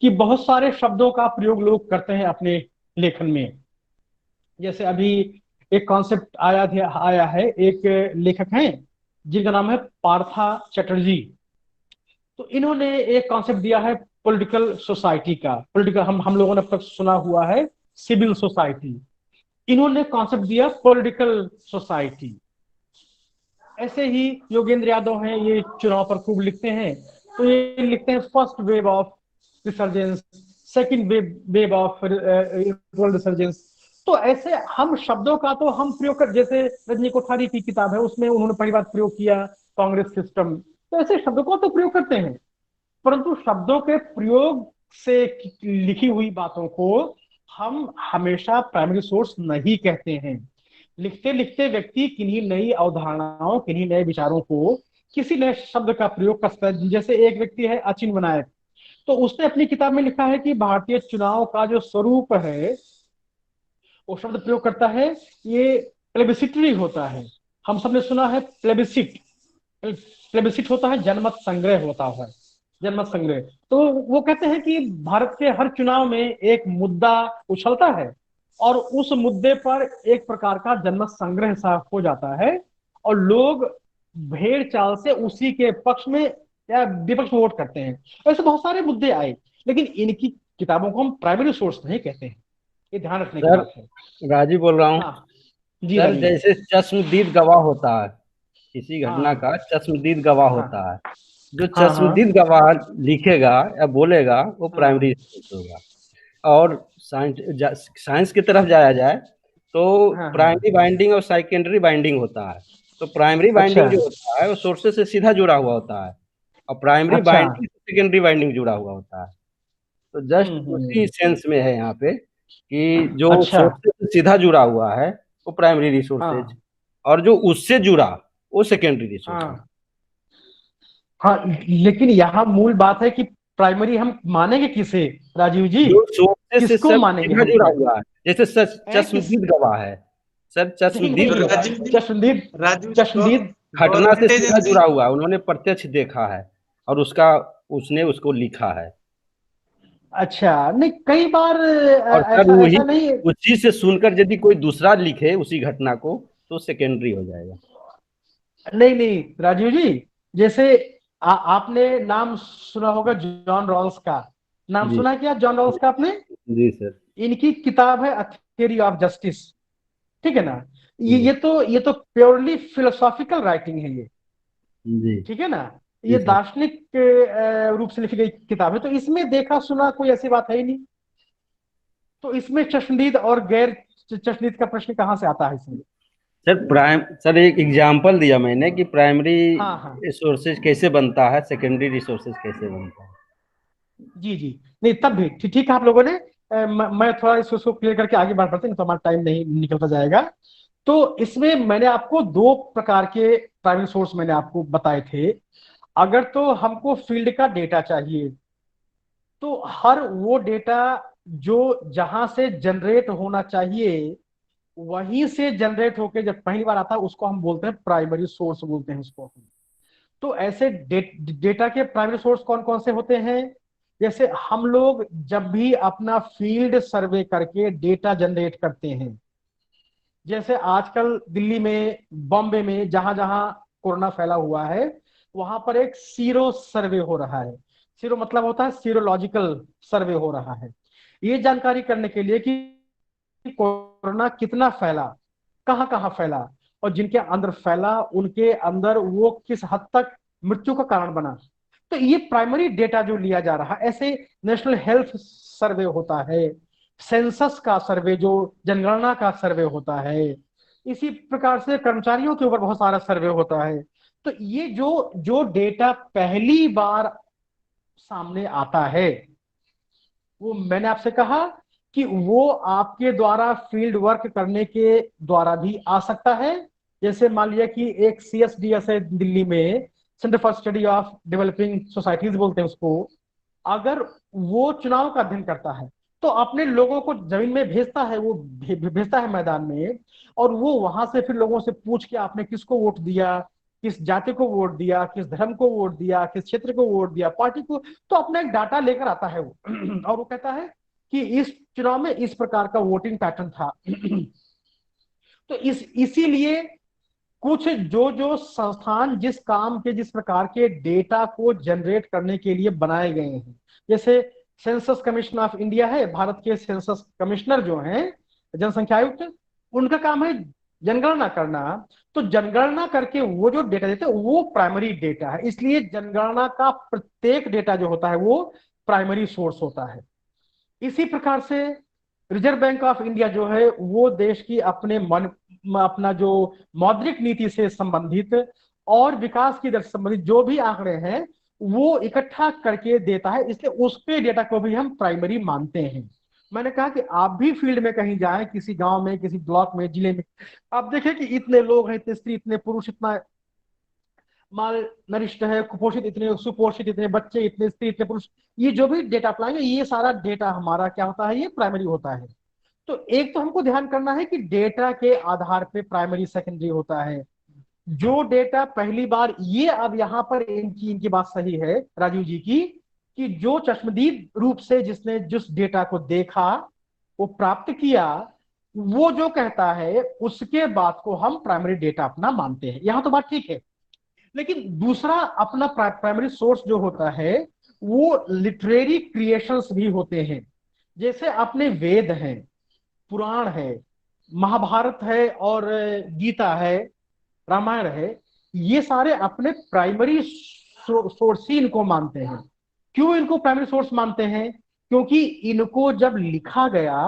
कि बहुत सारे शब्दों का प्रयोग लोग करते हैं अपने लेखन में। जैसे अभी एक कॉन्सेप्ट आया है, एक लेखक हैं जिनका नाम है पार्था चटर्जी। तो इन्होंने एक कॉन्सेप्ट दिया है पॉलिटिकल सोसाइटी का। पॉलिटिकल हम लोगों ने अब तक सुना हुआ है सिविल सोसाइटी, इन्होंने कॉन्सेप्ट दिया पॉलिटिकल सोसाइटी। ऐसे ही योगेंद्र यादव हैं, ये चुनाव पर खूब लिखते हैं, तो ये लिखते हैं first wave of resurgence, second wave of resurgence. तो ऐसे हम शब्दों का तो हम प्रयोग कर, जैसे रजनी कोठारी की किताब है उसमें उन्होंने पहली बार प्रयोग किया कांग्रेस सिस्टम, तो ऐसे शब्दों का तो प्रयोग करते हैं, परंतु शब्दों के प्रयोग से लिखी हुई बातों को हम हमेशा प्राइमरी सोर्स नहीं कहते हैं। लिखते लिखते व्यक्ति किन्हीं नई अवधारणाओं, किन्हीं नए विचारों को किसी नए शब्द का प्रयोग कर सकता है। जैसे एक व्यक्ति है अचिन विनायक, तो उसने अपनी किताब में लिखा है कि भारतीय चुनाव का जो स्वरूप है, वो शब्द प्रयोग करता है, ये प्लेबिसिटरी होता है। हम सबने सुना है प्लेबिसिट, प्लेबिसिट होता है जनमत संग्रह होता है, जनमत संग्रह। तो वो कहते हैं कि भारत के हर चुनाव में एक मुद्दा उछलता है और उस मुद्दे पर एक प्रकार का जनमत संग्रह सा हो जाता है और लोग भेड़ चाल से उसी के पक्ष में या विपक्ष में वोट करते हैं। ऐसे बहुत सारे मुद्दे आए, लेकिन इनकी किताबों को हम प्राइमरी सोर्स नहीं कहते हैं, ये ध्यान रखने की बात है। राजीव बोल रहा हूँ। हाँ जी सर राजीव। जैसे चश्मदीद गवाह होता है, किसी घटना हाँ का चश्मदीद गवाह हाँ होता है, जो हाँ चश्मदीद गवाह लिखेगा या बोलेगा वो हाँ प्राइमरी सोर्स होगा। और साइंस की तरफ जाया जाए तो हाँ प्राइमरी बाइंडिंग और सेकेंडरी बाइंडिंग होता है। तो प्राइमरी अच्छा बाइंडिंग जो होता है वो सोर्सेस से सीधा जुड़ा हुआ होता है और प्राइमरी अच्छा बाइंडिंग से सेकेंडरी बाइंडिंग जुड़ा हुआ होता है। तो जस्ट उसी सेंस में है यहाँ पे कि जो अच्छा सोर्सेज से सीधा जुड़ा हुआ है वो प्राइमरी रिसोर्सेज हाँ और जो उससे जुड़ा वो सेकेंडरी रिसोर्सेज। हाँ हाँ, लेकिन यहाँ मूल बात है कि प्राइमरी हम मानेंगे किसे राजीव जी? जो सोर्सेज से किसको सब मानेंगे सीधा हम जुड़ा फिर? हुआ है, जैसे सच है किस? चश्मदीद गवाह है सर, नहीं चश्मदीद नहीं, तो गवाह घटना चश्मदीद से घटना से गवर्नमेंट सीधा एजेंसी जुड़ा हुआ है, उन्होंने प्रत्यक्ष देखा है। और उसने उसको लिखा है। अच्छा, नहीं कई बार और सर ऐसा वही ऐसा नहीं। उसी से सुनकर यदि कोई दूसरा लिखे उसी घटना को तो सेकेंडरी हो जाएगा। नहीं नहीं राजीव जी, जैसे आपने नाम सुना होगा जॉन रॉल्स का। नाम जी सुना है क्या जॉन रॉल्स का आपने? जी सर। इनकी किताब है अ थियरी ऑफ जस्टिस, ठीक है ना। ये जी ये तो ये तो प्योरली फिलोसॉफिकल राइटिंग है ये, जी ठीक है ना। जी ये सर। दार्शनिक रूप से लिखी गई किताब है, तो इसमें देखा सुना कोई ऐसी बात है ही नहीं। तो इसमें चश्मदीद और गैर चश्मदीद का प्रश्न कहाँ से आता है इसमें? सर एक एग्जांपल दिया मैंने कि प्राइमरी हाँ हाँ, रिसोर्सेज कैसे बनता है, सेकेंडरी रिसोर्सेज कैसे बनता है। जी जी। नहीं तब भी ठीक है आप लोगों ने। मैं थोड़ा इसको क्लियर करके आगे बढ़ पड़ते हैं, नहीं तो हमारा टाइम नहीं निकलता जाएगा। तो इसमें मैंने आपको दो प्रकार के प्राइमरी सोर्स मैंने आपको बताए थे। अगर तो हमको फील्ड का डेटा चाहिए, तो हर वो डेटा जो जहां से जनरेट होना चाहिए वहीं से जनरेट होके जब पहली बार आता है उसको हम बोलते हैं प्राइमरी सोर्स बोलते हैं उसको हम। तो ऐसे डेटा के प्राइमरी सोर्स कौन कौन से होते हैं? जैसे हम लोग जब भी अपना फील्ड सर्वे करके डेटा जनरेट करते हैं, जैसे आजकल दिल्ली में, बॉम्बे में, जहां जहां कोरोना फैला हुआ है वहां पर एक सीरो सर्वे हो रहा है। सीरो मतलब होता है सीरोलॉजिकल सर्वे हो रहा है, ये जानकारी करने के लिए कि कोरोना कितना फैला, कहां कहां फैला, और जिनके अंदर फैला उनके अंदर वो किस हद तक मृत्यु का कारण बना। तो ये प्राइमरी डेटा जो लिया जा रहा है, ऐसे नेशनल हेल्थ सर्वे होता है, सेंसस का सर्वे जो जनगणना का सर्वे होता है, इसी प्रकार से कर्मचारियों के ऊपर बहुत सारा सर्वे होता है। तो ये जो जो डेटा पहली बार सामने आता है, वो मैंने आपसे कहा कि वो आपके द्वारा फील्ड वर्क करने के द्वारा भी आ सकता है। जैसे मान लिया कि एक CSDS है दिल्ली में, centre for study of developing societies बोलते हैं उसको। अगर वो चुनाव का अध्ययन करता है तो अपने लोगों को जमीन में भेजता है, वो भेजता है मैदान में, और वो वहां से फिर लोगों से पूछ के आपने किसको वोट दिया, किस जाति को वोट दिया, किस धर्म को वोट दिया, किस क्षेत्र को वोट दिया, पार्टी को, तो अपना एक डाटा लेकर आता है वो और वो कहता है कि इस चुनाव में इस प्रकार का वोटिंग पैटर्न था। तो इसीलिए कुछ जो जो संस्थान जिस काम के जिस प्रकार के डेटा को जनरेट करने के लिए बनाए गए हैं, जैसे सेंसस कमीशन ऑफ इंडिया है, भारत के सेंसस कमिश्नर जो हैं, जनसंख्या आयुक्त, उनका काम है जनगणना करना। तो जनगणना करके वो जो डेटा देते हैं वो प्राइमरी डेटा है, इसलिए जनगणना का प्रत्येक डेटा जो होता है वो प्राइमरी सोर्स होता है। इसी प्रकार से रिजर्व बैंक ऑफ इंडिया जो है वो देश की अपना जो मौद्रिक नीति से संबंधित और विकास की दर से संबंधित जो भी आंकड़े हैं वो इकट्ठा करके देता है, इसलिए उसके डेटा को भी हम प्राइमरी मानते हैं। मैंने कहा कि आप भी फील्ड में कहीं जाएं, किसी गांव में, किसी ब्लॉक में, जिले में, आप देखें कि इतने लोग हैं, इतने स्त्री, इतने पुरुष, इतना माल नरिष्ठ है, कुपोषित इतने, सुपोषित इतने बच्चे, इतने स्त्री, इतने पुरुष, ये जो भी डेटा अप्लाई है ये सारा डेटा हमारा क्या होता है, ये प्राइमरी होता है। तो एक तो हमको ध्यान करना है कि डेटा के आधार पे प्राइमरी सेकेंडरी होता है। जो डेटा पहली बार, ये अब यहाँ पर इनकी बात सही है राजीव जी की, कि जो चश्मदीद रूप से जिसने जिस डेटा को देखा, वो प्राप्त किया, वो जो कहता है उसके बाद को हम प्राइमरी डेटा अपना मानते हैं, यहां तो बात ठीक है। लेकिन दूसरा अपना प्राइमरी सोर्स जो होता है वो लिटरेरी क्रिएशंस भी होते हैं। जैसे अपने वेद हैं, पुराण है, महाभारत है, और गीता है, रामायण है, ये सारे अपने प्राइमरी सोर्स ही इनको मानते हैं। क्यों इनको प्राइमरी सोर्स मानते हैं? क्योंकि इनको जब लिखा गया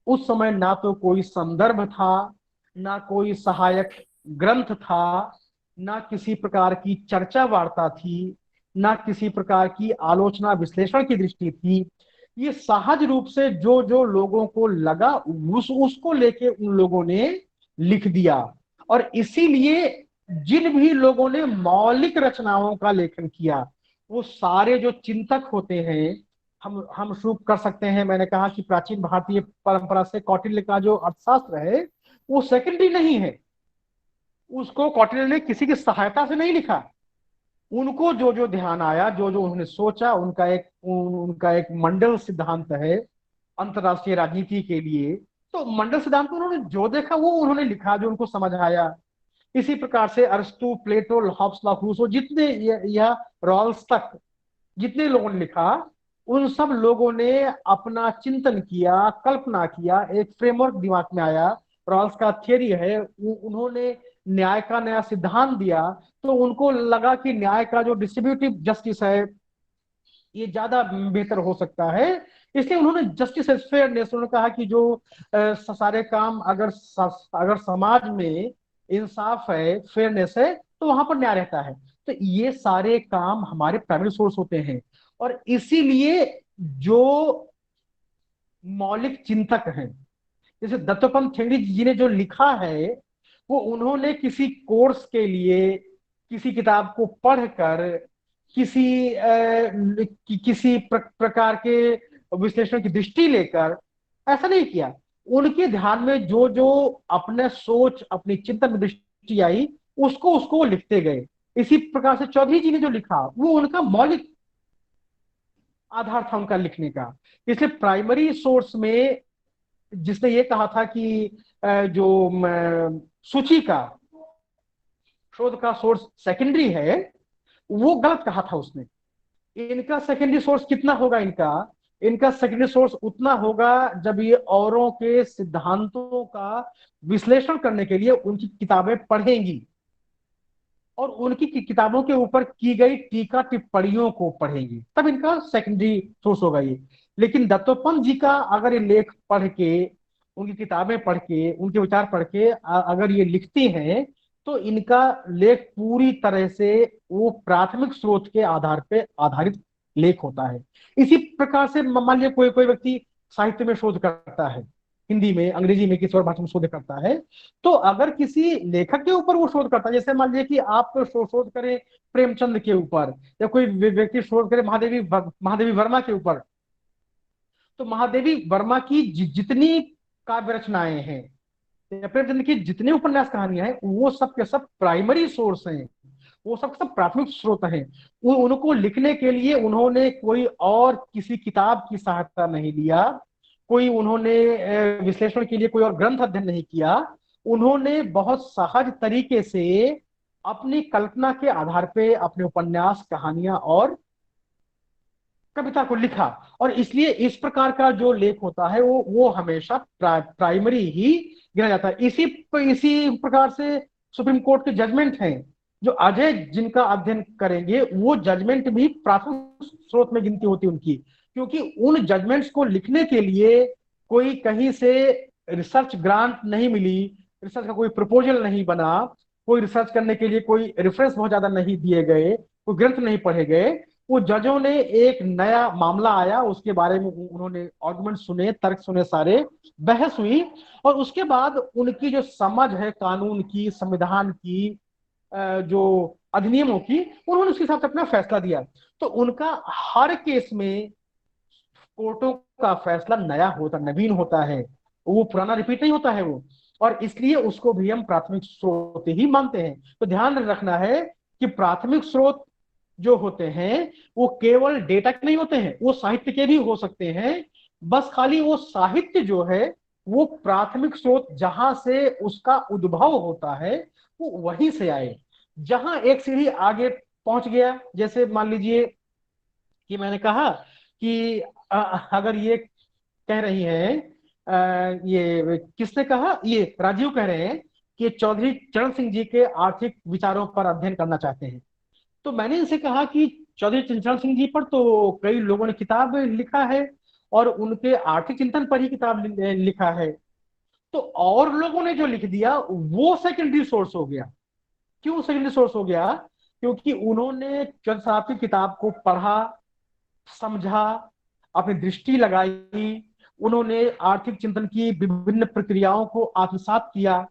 उस समय ना तो कोई संदर्भ था, ना कोई सहायक ग्रंथ था, ना किसी प्रकार की चर्चा वार्ता थी, ना किसी प्रकार की आलोचना विश्लेषण की दृष्टि थी। ये सहज रूप से जो जो लोगों को लगा उसको लेके उन लोगों ने लिख दिया। और इसीलिए जिन भी लोगों ने मौलिक रचनाओं का लेखन किया वो सारे जो चिंतक होते हैं, हम शुरू कर सकते हैं। मैंने कहा कि प्राचीन भारतीय परंपरा से कौटिल्य का जो अर्थशास्त्र है वो सेकेंडरी नहीं है, उसको कौटिल्य ने किसी की सहायता से नहीं लिखा, उनको जो जो ध्यान आया, जो जो उन्होंने सोचा, उनका एक मंडल सिद्धांत है अंतरराष्ट्रीय राजनीति के लिए। तो मंडल सिद्धांत में उन्होंने जो देखा वो उन्होंने लिखा, जो उनको समझ आया। इसी प्रकार से अरस्तु, प्लेटो, हॉब्स, लॉक, रूसो, जितने या रॉल्स तक जितने लोगों ने लिखा, उन सब लोगों ने अपना चिंतन किया, कल्पना किया, एक फ्रेमवर्क दिमाग में आया। रॉल्स का थियरी है, उन्होंने न्याय का नया सिद्धांत दिया। तो उनको लगा कि न्याय का जो डिस्ट्रीब्यूटिव जस्टिस है ये ज्यादा बेहतर हो सकता है। इसलिए उन्होंने जस्टिस एंड फेयरनेस, उन्होंने कहा कि जो सारे काम अगर समाज में इंसाफ है, फेयरनेस है, तो वहां पर न्याय रहता है। तो ये सारे काम हमारे प्राइमरी सोर्स होते हैं। और इसीलिए जो मौलिक चिंतक हैं, जैसे दत्तोपंत ठेंगड़ी जी ने जो लिखा है, वो उन्होंने किसी कोर्स के लिए किसी किताब को पढ़कर किसी प्रकार के विश्लेषण की दृष्टि लेकर ऐसा नहीं किया। उनके ध्यान में जो जो अपने सोच, अपनी चिंतन में दृष्टि आई, उसको उसको वो लिखते गए। इसी प्रकार से चौधरी जी ने जो लिखा वो उनका मौलिक आधार था उनका लिखने का। इसलिए प्राइमरी सोर्स में जिसने ये कहा था कि सूची का शोध का सोर्स सेकेंडरी है, वो गलत कहा था उसने। इनका सेकेंडरी सोर्स कितना होगा? इनका सेकेंडरी सोर्स उतना होगा जब ये औरों के सिद्धांतों का विश्लेषण करने के लिए उनकी किताबें पढ़ेंगी और उनकी किताबों के ऊपर की गई टीका टिप्पणियों को पढ़ेंगी, तब इनका सेकेंडरी सोर्स होगा ये। लेकिन दत्तोपंत जी का अगर ये लेख पढ़ के, उनकी किताबें पढ़ के, उनके विचार पढ़ के अगर ये लिखती हैं, तो इनका लेख पूरी तरह से वो प्राथमिक स्रोत के आधार पे आधारित लेख होता है। इसी प्रकार से मान लीजिए कोई कोई व्यक्ति साहित्य में शोध करता है, हिंदी में, अंग्रेजी में, किसी और भाषा में शोध करता है, तो अगर किसी लेखक के ऊपर वो शोध करता है, जैसे मान लीजिए कि आप शोध करें प्रेमचंद के ऊपर, या कोई व्यक्ति शोध करे महादेवी वर्मा के ऊपर, तो महादेवी वर्मा की जितनी काव्य रचनाएं हैं या प्रेमचंद की जितने उपन्यास कहानियां हैं, वो सब के सब प्राइमरी सोर्स हैं, वो सब प्राथमिक स्रोत हैं। उनको लिखने के लिए उन्होंने कोई और किसी किताब की सहायता नहीं लिया, कोई उन्होंने विश्लेषण के लिए कोई और ग्रंथ अध्ययन नहीं किया। उन्होंने बहुत सहज तरीके से अपनी कल्पना के आधार पे अपने उपन्यास, कहानियां और कविता को लिखा। और इसलिए इस प्रकार का जो लेख होता है वो हमेशा प्राइमरी ही गिना जाता है। इसी प्रकार से सुप्रीम कोर्ट के जजमेंट हैं, जो अजय जिनका अध्ययन करेंगे, वो जजमेंट भी प्राथमिक स्रोत में गिनती होती उनकी, क्योंकि उन जजमेंट्स को लिखने के लिए कोई कहीं से रिसर्च ग्रांट नहीं मिली, रिसर्च का कोई प्रपोजल नहीं बना, कोई रिसर्च करने के लिए कोई रेफरेंस बहुत ज्यादा नहीं दिए गए, कोई ग्रंथ नहीं पढ़े गए। वो जजों ने एक नया मामला आया, उसके बारे में उन्होंने आर्गुमेंट सुने, तर्क सुने, सारे बहस हुई, और उसके बाद उनकी जो समझ है कानून की, संविधान की, जो अधिनियमों की, उन्होंने उसके हिसाब से अपना फैसला दिया। तो उनका हर केस में कोर्टों का फैसला नया होता, नवीन होता है, वो पुराना रिपीट नहीं होता है वो, और इसलिए उसको भी हम प्राथमिक स्रोत ही मानते हैं। तो ध्यान रखना है कि प्राथमिक स्रोत जो होते हैं वो केवल डेटा के नहीं होते हैं, वो साहित्य के भी हो सकते हैं। बस खाली वो साहित्य जो है वो प्राथमिक स्रोत जहां से उसका उद्भव होता है वो वहीं से आए। जहां एक सीढ़ी आगे पहुंच गया, जैसे मान लीजिए कि मैंने कहा कि अगर ये कह रही हैं, ये किसने कहा, ये राजीव कह रहे हैं कि चौधरी चरण सिंह जी के आर्थिक विचारों पर अध्ययन करना चाहते हैं। तो मैंने इनसे कहा कि चौधरी चरण सिंह जी पर तो कई लोगों ने किताब लिखा है और उनके आर्थिक चिंतन पर ही किताब लिखा है, तो और लोगों ने जो लिख दिया वो सेकेंडरी सोर्स हो गया। क्यों सेकेंडरी सोर्स हो गया? क्योंकि उन्होंने चौधरी साहब की किताब को पढ़ा, समझा, अपनी दृष्टि लगाई, उन्होंने आर्थिक चिंतन की विभिन्न प्रक्रियाओं को आत्मसात किया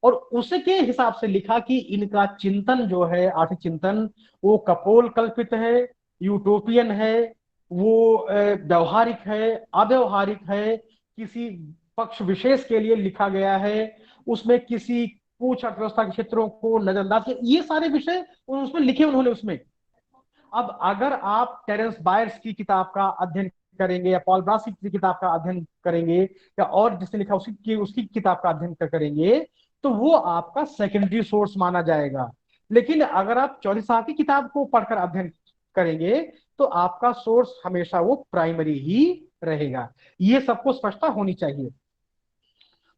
और उसके हिसाब से लिखा कि इनका चिंतन जो है, आर्थिक चिंतन, वो कपोल कल्पित है, यूटोपियन है, वो व्यवहारिक है, अव्यवहारिक है, किसी पक्ष विशेष के लिए लिखा गया है, उसमें किसी कुछ अर्थव्यवस्था के क्षेत्रों को नजरअंदाज किया। ये सारे विषय उसमें लिखे उन्होंने उसमें, अब अगर आप टेरेंस बायर्स की किताब का अध्ययन करेंगे या पॉल ब्रास की किताब का अध्ययन करेंगे या और जिसने लिखा उसकी किताब का अध्ययन करेंगे तो वो आपका सेकेंडरी सोर्स माना जाएगा। लेकिन अगर आप चौधरी साहब की किताब को पढ़कर अध्ययन करेंगे तो आपका सोर्स हमेशा वो प्राइमरी ही रहेगा। ये सबको स्पष्टता होनी चाहिए।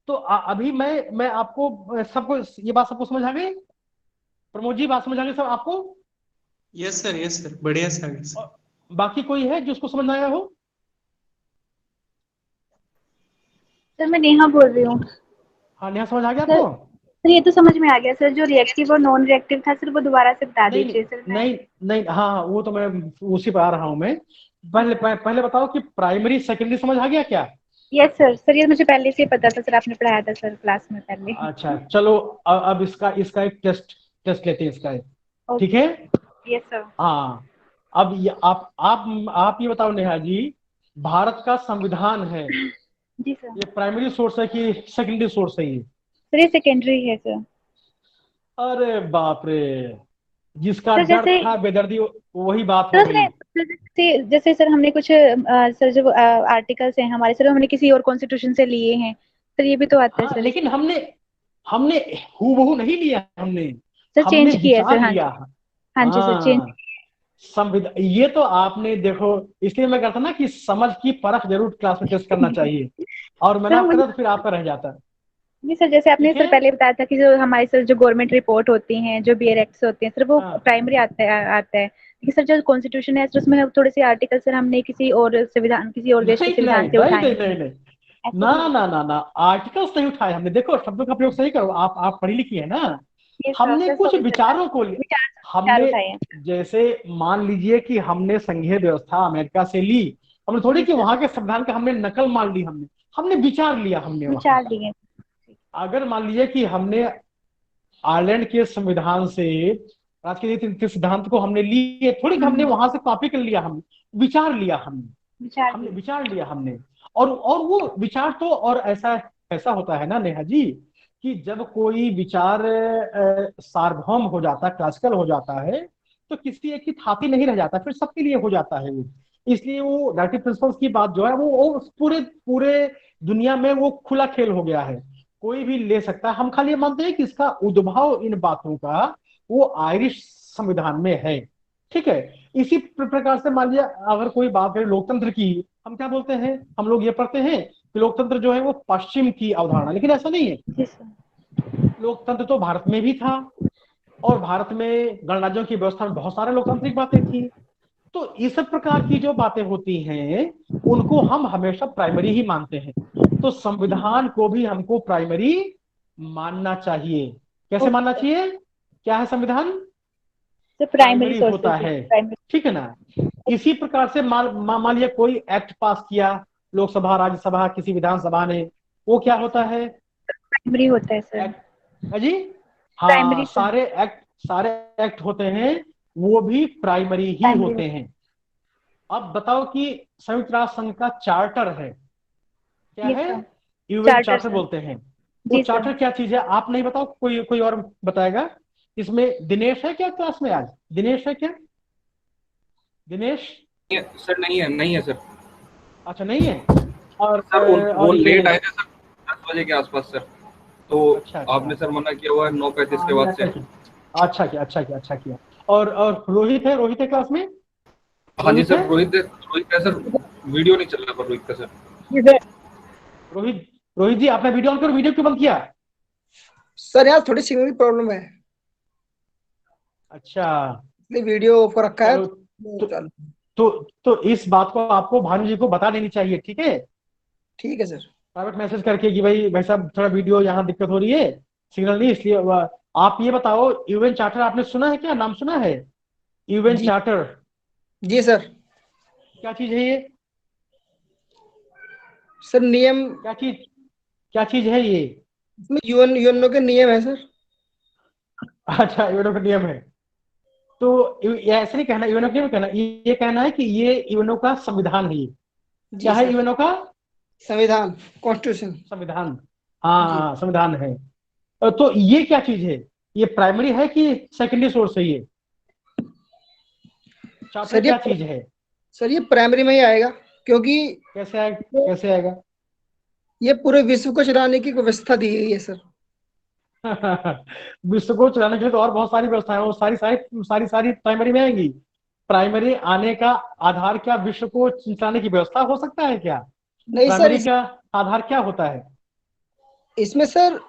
तो अभी मैं आपको सबको ये बात सबको समझ आ गई? प्रमोद जी बात समझ आ गई सब आपको? यस सर, बढ़िया से आगे सर। बाकी कोई है जो उसको समझ में आया हो? सर मैं नेहा बोल रही हूँ। हाँ नेहा समझ आ गया सर आपको? सर ये तो समझ में आ गया सर, जो रिएक्टिव और नॉन रिएक्टिव था सर वो दोबारा से बता नहीं दीजिए सर। नहीं नहीं, हाँ वो तो मैं उसी पर आ रहा हूँ मैं। पहले बताओ कि प्राइमरी सेकेंडरी समझ आ गया क्या? यस सर, सर ये मुझे पहले से ही पता था सर, आपने पढ़ाया था सर क्लास में पहले। अच्छा चलो अब इसका एक टेस्ट लेते हैं इसका। ठीक है? Yes sir. हाँ अब आप ये बताओ नेहा जी, भारत का संविधान है जी सर। ये प्राइमरी सोर्स है कि सेकेंडरी सोर्स है ये? सर ये सेकेंडरी है सर। अरे बाप रे, जिसका सर डर जैसे था बेदर्दी वही बात हो सर गई। जैसे सर हमने कुछ सर जो आर्टिकल्स हैं हमारे सर हमने किसी और कॉन्स्टिट्यूशन से लिए हैं सर, ये भी तो आता है हाँ सर लेकिन इसमें। हमने हूबहू नहीं लिया, हमने सर हमने चेंज किया है सर। विचार हाँ लिया। जी, हाँ जी सर चेंज। हाँ संविधान, ये तो आपने देखो, इसलिए मैं कहता ना कि समझ की परख जरूर क्लास में टेस्ट करना चाहिए, और मैंने सर आपका मुझे था तो फिर आपका रह जाता। नहीं सर, जैसे आपने ठीक सर है। पहले बताया था कि जो हमारी सर जो गवर्नमेंट रिपोर्ट होती हैं, जो बीआर एक्ट्स होते हैं सर वो हाँ प्राइमरी आता है लेकिन सर जो कॉन्स्टिट्यूशन है सर उसमें थोड़े से आर्टिकल सर हमने किसी और संविधान, किसी और देश के नहीं नहीं संविधान से नहीं उठाए नहीं हैं। नहीं नहीं, ऐसा ना भी है? ना ना ना, आर्टिकल्स नहीं उठाए हमने। देखो शब्दों का प्रयोग सही करो, आप पढ़ी लिखी है ना। ये सर हमने सर कुछ सॉरी सर, विचारों को विचार हमने, उठाए हैं। जैसे मान लीजिए कि हमने संघीय व्यवस्था अमेरिका से ली, हमने थोड़ी जी कि सर, वहां के संविधान का हमने नकल मान ली, हमने विचार लिया हमने वहां विचार का। दिए। अगर मान लीजिए कि हमने आयरलैंड के संविधान से आज के रीति सिद्धांत को हमने लिए, थोड़ी कि हमने वहां से कॉपी कर लिया, हमने विचार लिया, विचार हमने दिए। विचार लिया हमने। और वो विचार तो, और ऐसा ऐसा होता है ना नेहा जी, कि जब कोई विचार सार्वभौम हो जाता है, क्लासिकल हो जाता है, तो किसी एक की थाती नहीं रह जाता, फिर सबके लिए हो जाता है वो। इसलिए वो डायरेक्टिव प्रिंसिपल्स की बात जो है वो पूरे पूरे दुनिया में वो खुला खेल हो गया है, कोई भी ले सकता है। हम खाली ये मानते हैं कि इसका उद्भव इन बातों का वो आयरिश संविधान में है। ठीक है। इसी प्रकार से मान लिया अगर कोई बात करें लोकतंत्र की, हम क्या बोलते हैं, हम लोग ये पढ़ते हैं कि लोकतंत्र जो है वो पश्चिम की अवधारणा, लेकिन ऐसा नहीं है। जी सर। लोकतंत्र तो भारत में भी था, और भारत में गणराज्यों की व्यवस्था में बहुत सारे लोकतांत्रिक बातें थी। तो इस प्रकार की जो बातें होती हैं उनको हम हमेशा प्राइमरी ही मानते हैं। तो संविधान को भी हमको प्राइमरी मानना चाहिए। कैसे मानना ओके चाहिए? क्या है संविधान? सर, प्राइमरी प्राइमरी सोर्सेज होता से है। प्राइमरी। ठीक है ना? इसी प्रकार से मान लिया कोई एक्ट पास किया, लोकसभा राज्यसभा किसी विधानसभा ने, वो क्या होता है? प्राइमरी होता है सर। एक्ट है जी। हाँ प्राइमरी सर। सारे एक्ट होते हैं वो भी प्राइमरी ही प्राइमरी होते होता हैं। अब बताओ कि संयुक्त राष्ट्र संघ का चार्टर है, क्या है। यस है? Sir. UN charter charter sir. बोलते हैं। वो जी सर। चार्टर क्या चीज है आप नहीं बताओ, कोई कोई और बताएगा? इसमें दिनेश है क्या क्लास में आज? दिनेश है क्या? दिनेश? सर नहीं है, नहीं है सर। अच्छा नहीं है। और सर वो और लेट ये आए थे सर, 10 बजे के आसपास सर। तो अच्छा आपने सर मना किया हुआ है 9:35 के बाद से। अच्छा किया। और रोहित है क्लास में? हाँ जी रोहित सर, है? रोहित है सर। वीडियो नहीं चल रहा पर रोहित का सर। रोहित रोहित जी आपने वीडियो ऑन करो, वीडियो क्यों बंद किया? सर यार थोड़ी सिग्नल की प्रॉब्लम है, अच्छा इसलिए वीडियो ऑफ रखा है। चलो, तो इस बात को आपको भानु जी को बता देनी चाहिए। ठीक है? ठीक है सर। प्राइवेट मैसेज करके कि भाई साहब थोड़ा वीडियो यहाँ दिक्कत हो रही है, सिग्नल नहीं, इसलिए आप ये बताओ यूएन चार्टर आपने सुना है क्या? नाम सुना है यूएन जी चार्टर? जी सर। क्या चीज है ये? सर नियम, क्या चीज है ये? इसमें यूएनओ के नियम है सर। अच्छा यूएनओ का नियम है। तो ये ऐसे नहीं कहना यूएनओ क्यों कहना, ये कहना है कि ये यूएनओ का संविधान है। ये जी क्या है सर, यूएनओ का? संविधान, कॉन्स्टिट्यूशन। संविधान। जी हाँ संविधान है। तो ये क्या चीज है? ये प्राइमरी है कि सेकेंडरी सोर्स है ये? चार्टर सर ये क्या चीज है? सर ये प्राइमरी में ही आएगा, क्योंकि कैसे आएगा, कैसे आएगा? ये पूरे विश्व को चलाने की व्यवस्था दी गई है सर। विश्व को चलाने के लिए तो और बहुत सारी व्यवस्थाएं हैं, वो सारी सारी सारी सारी प्राइमरी में आएंगी। प्राइमरी आने का आधार क्या विश्व को चलाने की व्यवस्था हो सकता है क्या? नहीं सर, प्राइमरी का आधार क्या होता है? इसमें सर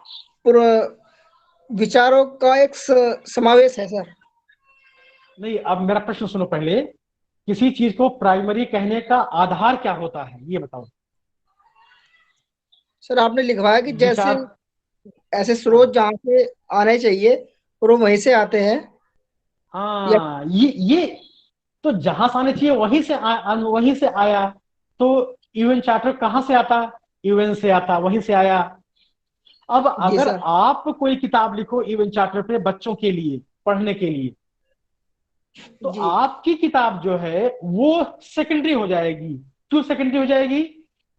विचारों का एक समावेश है सर। नहीं, अब मेरा प्रश्न सुनो पहले। किसी चीज को प्राइमरी कहने का आधार क्या होता है, ये बताओ। सर आपने लिखवाया कि जैसे विचार, ऐसे स्रोत जहाँ से आने चाहिए और वो वहीं से आते हैं। हाँ, ये तो जहां से आने चाहिए वहीं से आया। तो यूएन चार्टर कहाँ से आता? यूएन से आता, वहीं से आया। अब जी अगर सर। आप कोई किताब लिखो यूएन चार्टर पे बच्चों के लिए पढ़ने के लिए, तो जी आपकी किताब जो है वो सेकेंडरी हो जाएगी। क्यों सेकेंडरी हो जाएगी?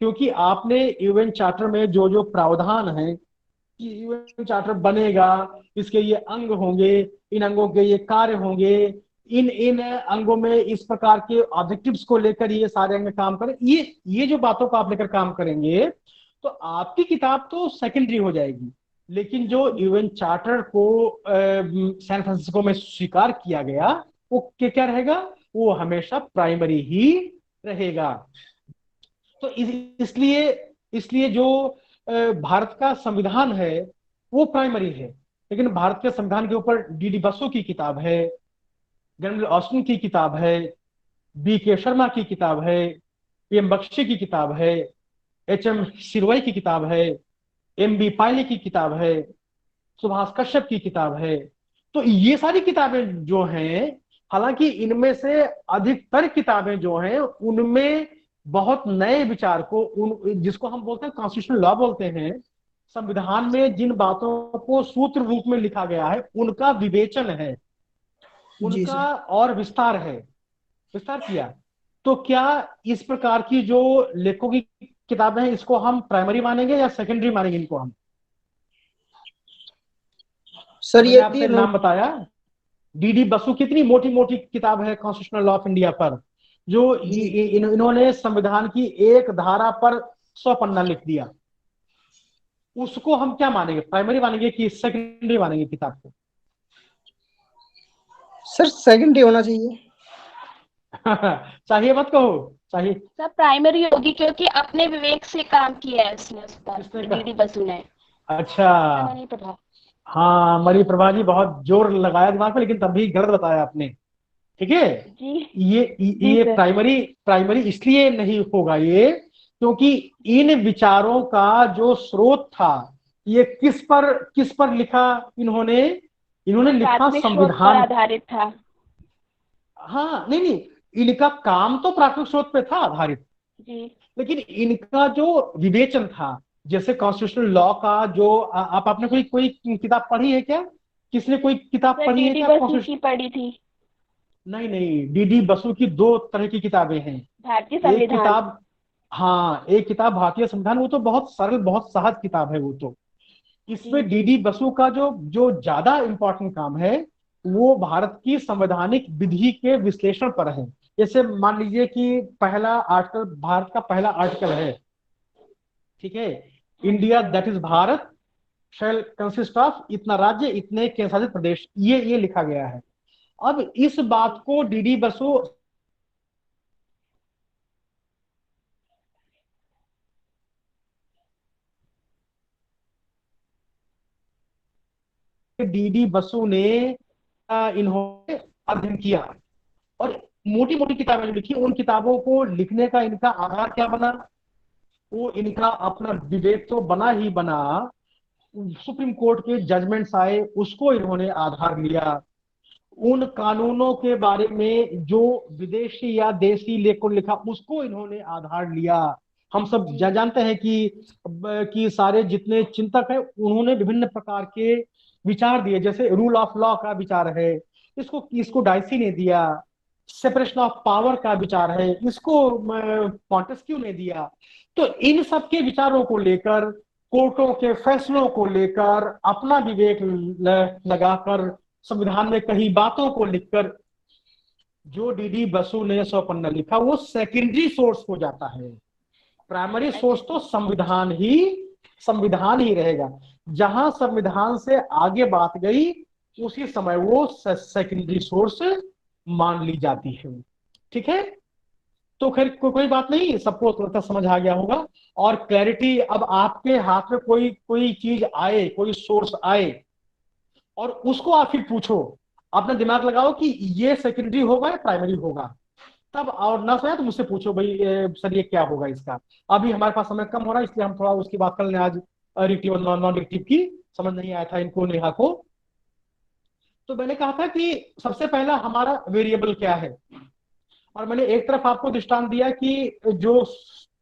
क्योंकि आपने यूएन चार्टर में जो जो प्रावधान है कि यूएन चार्टर बनेगा, इसके ये अंग होंगे, इन अंगों के ये कार्य होंगे, इन इन अंगों में इस प्रकार के ऑब्जेक्टिव्स को लेकर ये सारे अंग काम करें, ये जो बातों को आप लेकर काम करेंगे, तो आपकी किताब तो सेकेंडरी हो जाएगी। लेकिन जो यूएन चार्टर को सैन फ्रांसिस्को में स्वीकार किया गया, वो क्या रहेगा? वो हमेशा प्राइमरी ही रहेगा। तो इसलिए इसलिए जो भारत का संविधान है वो प्राइमरी है। लेकिन भारत के संविधान के ऊपर डीडी बसु की किताब है, जनरल ऑस्टिन की किताब है, बी के शर्मा की किताब है, पीएम बख्शी की किताब है, एचएम सिरवई की किताब है, एम बी पायले की किताब है, सुभाष कश्यप की किताब है। तो ये सारी किताबें जो हैं, हालांकि इनमें से अधिकतर किताबें जो हैं उनमें बहुत नए विचार को, उन जिसको हम बोलते हैं कॉन्स्टिट्यूशनल लॉ बोलते हैं, संविधान में जिन बातों को सूत्र रूप में लिखा गया है उनका विवेचन है, जी उनका सर। और विस्तार है, विस्तार किया। तो क्या इस प्रकार की जो लेखकों की किताबें हैं इसको हम प्राइमरी मानेंगे या सेकेंडरी मानेंगे इनको हम? सर मैंने ये आपसे नाम बताया, डीडी बसु कितनी मोटी मोटी किताब है कॉन्स्टिट्यूशनल लॉ ऑफ इंडिया पर, जो इन्होंने संविधान की एक धारा पर 100 पन्ना लिख दिया। उसको हम क्या मानेंगे, प्राइमरी मानेंगे कि सेकेंडरी मानेंगे किताब को? सर सेकेंडरी होना चाहिए। चाहिए मत कहो, चाहिए। सर प्राइमरी होगी क्योंकि अपने विवेक से काम किया है उसने, उस पर किसने कहा? डीडी बसु ने। अच्छा, मणि प्रभा। हाँ, मणि प्रभा जी बहुत जोर लगाया दिमाग में, लेकिन तब भी गलत बताया आपने। ठीक है, जी ये सर। प्राइमरी इसलिए नहीं होगा ये, क्योंकि इन विचारों का जो स्रोत था ये किस पर लिखा इन्होंने लिखा प्राथमिक स्रोत पर संविधान। आधारित था। हाँ, नहीं, इनका काम तो प्राथमिक स्रोत पे था आधारित, जी लेकिन इनका जो विवेचन था, जैसे कॉन्स्टिट्यूशनल लॉ का जो आपने कोई किताब पढ़ी है क्या? किसने कोई किताब सर पढ़ी है डीडी क्या बसु कॉन्स्टिट्यूशन? की पढ़ी थी। नहीं, डीडी बसु की दो तरह की किताबें हैं। भारतीय एक संविधान। किताब, हाँ, एक किताब भारतीय संविधान, वो तो बहुत सरल बहुत सहज किताब है वो तो। इसमें डीडी बसु का जो जो ज्यादा इंपॉर्टेंट काम है वो भारत की संवैधानिक विधि के विश्लेषण पर है। जैसे मान लीजिए कि पहला आर्टिकल, भारत का पहला आर्टिकल है, ठीक है, India that is Bharat shell consist of इतना राज्य इतने केंद्र शासित प्रदेश, ये लिखा गया है। अब इस बात को डीडी बसु ने इन्होंने अध्ययन किया और मोटी मोटी किताबें जो लिखी, उन किताबों को लिखने का इनका आधार क्या बना? वो इनका अपना विवेक तो बना ही बना, सुप्रीम कोर्ट के जजमेंट्स आए उसको इन्होंने आधार लिया, उन कानूनों के बारे में जो विदेशी या देशी लेखकों लिखा उसको इन्होंने आधार लिया। हम सब जानते हैं कि सारे जितने चिंतक हैं उन्होंने विभिन्न प्रकार के विचार दिए, जैसे रूल ऑफ लॉ का विचार है, इसको डाइसी ने दिया, सेपरेशन ऑफ पावर का विचार है, इसको मॉन्टेस्क्यू ने दिया। तो इन सब के विचारों को लेकर, कोर्टों के फैसलों को लेकर, अपना विवेक लगाकर, संविधान में कई बातों को लिखकर जो डीडी बसु ने 100 पन्ना लिखा वो सेकेंडरी सोर्स हो जाता है। प्राइमरी सोर्स तो संविधान ही रहेगा। जहां संविधान से आगे बात गई उसी समय वो सेकेंडरी सोर्स मान ली जाती है। ठीक है, तो खैर कोई बात नहीं, सबको थोड़ा समझ आ गया होगा। और क्लैरिटी, अब आपके हाथ में कोई चीज आए, कोई सोर्स आए और उसको आप फिर पूछो, अपना दिमाग लगाओ कि ये सेकेंडरी होगा या प्राइमरी होगा, तब और ना समझा तो मुझसे पूछो भाई सर ये क्या होगा इसका। अभी हमारे पास समय कम हो रहा है इसलिए हम थोड़ा उसकी बात कर लें आज, रिलेटिव और नॉन रिलेटिव की। समझ नहीं आया था इनको, नेहा को। तो मैंने कहा था कि सबसे पहला हमारा वेरिएबल क्या है, और मैंने एक तरफ आपको दृष्टांत दिया कि जो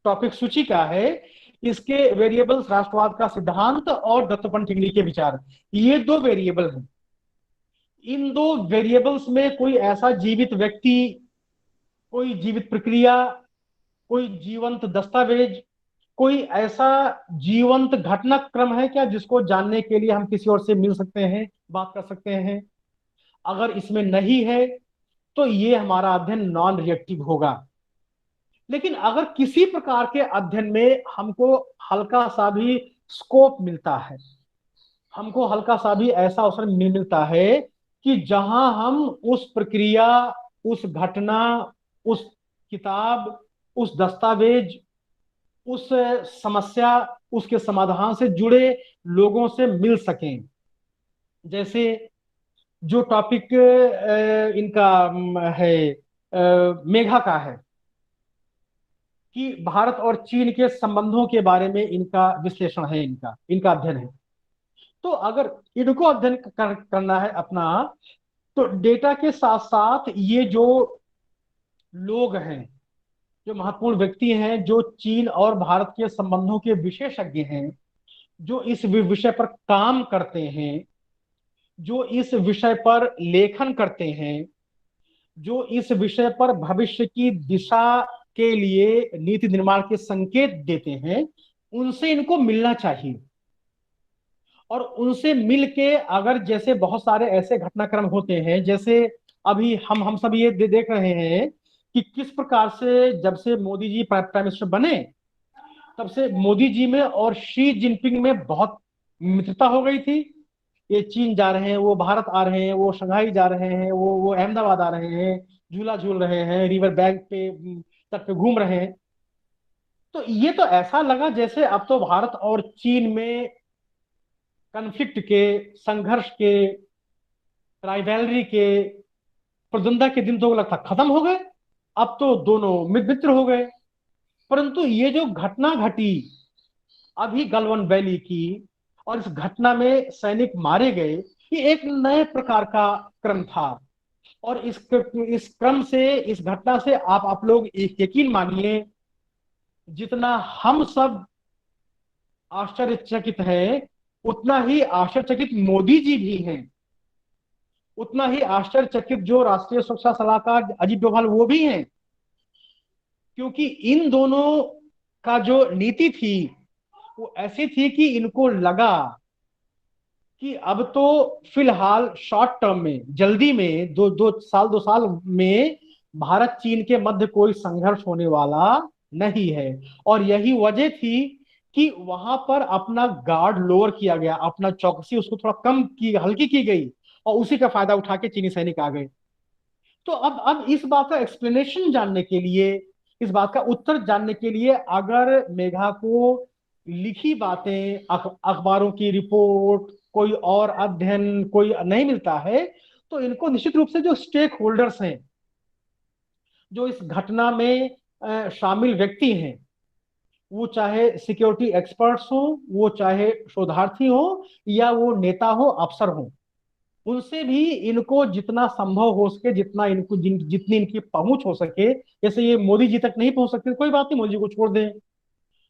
टॉपिक सूची का है इसके वेरिएबल्स राष्ट्रवाद का सिद्धांत और दत्तोपंत ठिंगरी के विचार, ये 2 वेरिएबल हैं। इन 2 वेरिएबल्स में कोई ऐसा जीवित व्यक्ति, कोई जीवित प्रक्रिया, कोई जीवंत दस्तावेज, कोई ऐसा जीवंत घटनाक्रम है क्या जिसको जानने के लिए हम किसी और से मिल सकते हैं, बात कर सकते हैं? अगर इसमें नहीं है तो ये हमारा अध्ययन नॉन रिएक्टिव होगा। लेकिन अगर किसी प्रकार के अध्ययन में हमको हल्का सा भी स्कोप मिलता है, हमको हल्का सा भी ऐसा अवसर मिलता है कि जहां हम उस प्रक्रिया, उस घटना, उस किताब, उस दस्तावेज, उस समस्या, उसके समाधान से जुड़े लोगों से मिल सकें। जैसे जो टॉपिक इनका है, मेघा का है कि भारत और चीन के संबंधों के बारे में इनका विश्लेषण है, इनका अध्ययन है। तो अगर इनको अध्ययन करना है अपना, तो डेटा के साथ साथ ये जो लोग हैं, जो महत्वपूर्ण व्यक्ति हैं, जो चीन और भारत के संबंधों के विशेषज्ञ हैं, जो इस विषय पर काम करते हैं, जो इस विषय पर लेखन करते हैं, जो इस विषय पर भविष्य की दिशा के लिए नीति निर्माण के संकेत देते हैं, उनसे इनको मिलना चाहिए। और उनसे मिलके अगर, जैसे बहुत सारे ऐसे घटनाक्रम होते हैं, जैसे अभी हम सब ये देख रहे हैं कि किस प्रकार से जब से मोदी जी प्राइम मिनिस्टर बने तब से मोदी जी में और शी जिनपिंग में बहुत मित्रता हो गई थी। ये चीन जा रहे हैं, वो भारत आ रहे हैं, वो शंघाई जा रहे हैं, वो अहमदाबाद आ रहे हैं, झूला झूल रहे हैं, रिवर बैंक पे तट पे घूम रहे हैं। तो ये तो ऐसा लगा जैसे अब तो भारत और चीन में कन्फ्लिक्ट के, संघर्ष के, राइवलरी के, प्रद्वंद्वता के दिन तो लगता खत्म हो गए, अब तो दोनों मित्र हो गए। परंतु ये जो घटना घटी अभी गलवान वैली की, और इस घटना में सैनिक मारे गए, ये एक नए प्रकार का क्रम था। और इस क्रम से, इस घटना से आप लोग यकीन मानिए, जितना हम सब आश्चर्यचकित हैं उतना ही आश्चर्यचकित मोदी जी भी हैं, उतना ही आश्चर्यचकित जो राष्ट्रीय सुरक्षा सलाहकार अजीत डोभाल वो भी हैं। क्योंकि इन दोनों का जो नीति थी वो ऐसी थी कि इनको लगा कि अब तो फिलहाल शॉर्ट टर्म में, जल्दी में, दो साल में भारत चीन के मध्य कोई संघर्ष होने वाला नहीं है। और यही वजह थी कि वहां पर अपना गार्ड लोअर किया गया, अपना चौकसी उसको थोड़ा कम की, हल्की की गई, और उसी का फायदा उठा के चीनी सैनिक आ गए। तो अब इस बात का एक्सप्लेनेशन जानने के लिए, इस बात का उत्तर जानने के लिए, अगर मेघा को लिखी बातें, अखबारों की रिपोर्ट, कोई और अध्ययन कोई नहीं मिलता है, तो इनको निश्चित रूप से जो स्टेक होल्डर्स हैं, जो इस घटना में शामिल व्यक्ति हैं, वो चाहे सिक्योरिटी एक्सपर्ट्स हो, वो चाहे शोधार्थी हो, या वो नेता हो, अफसर हो, उनसे भी इनको जितना संभव हो सके, जितना इनको जितनी इनकी पहुंच हो सके, जैसे ये मोदी जी तक नहीं पहुंच सकते, कोई बात नहीं, मोदी जी को छोड़ दें,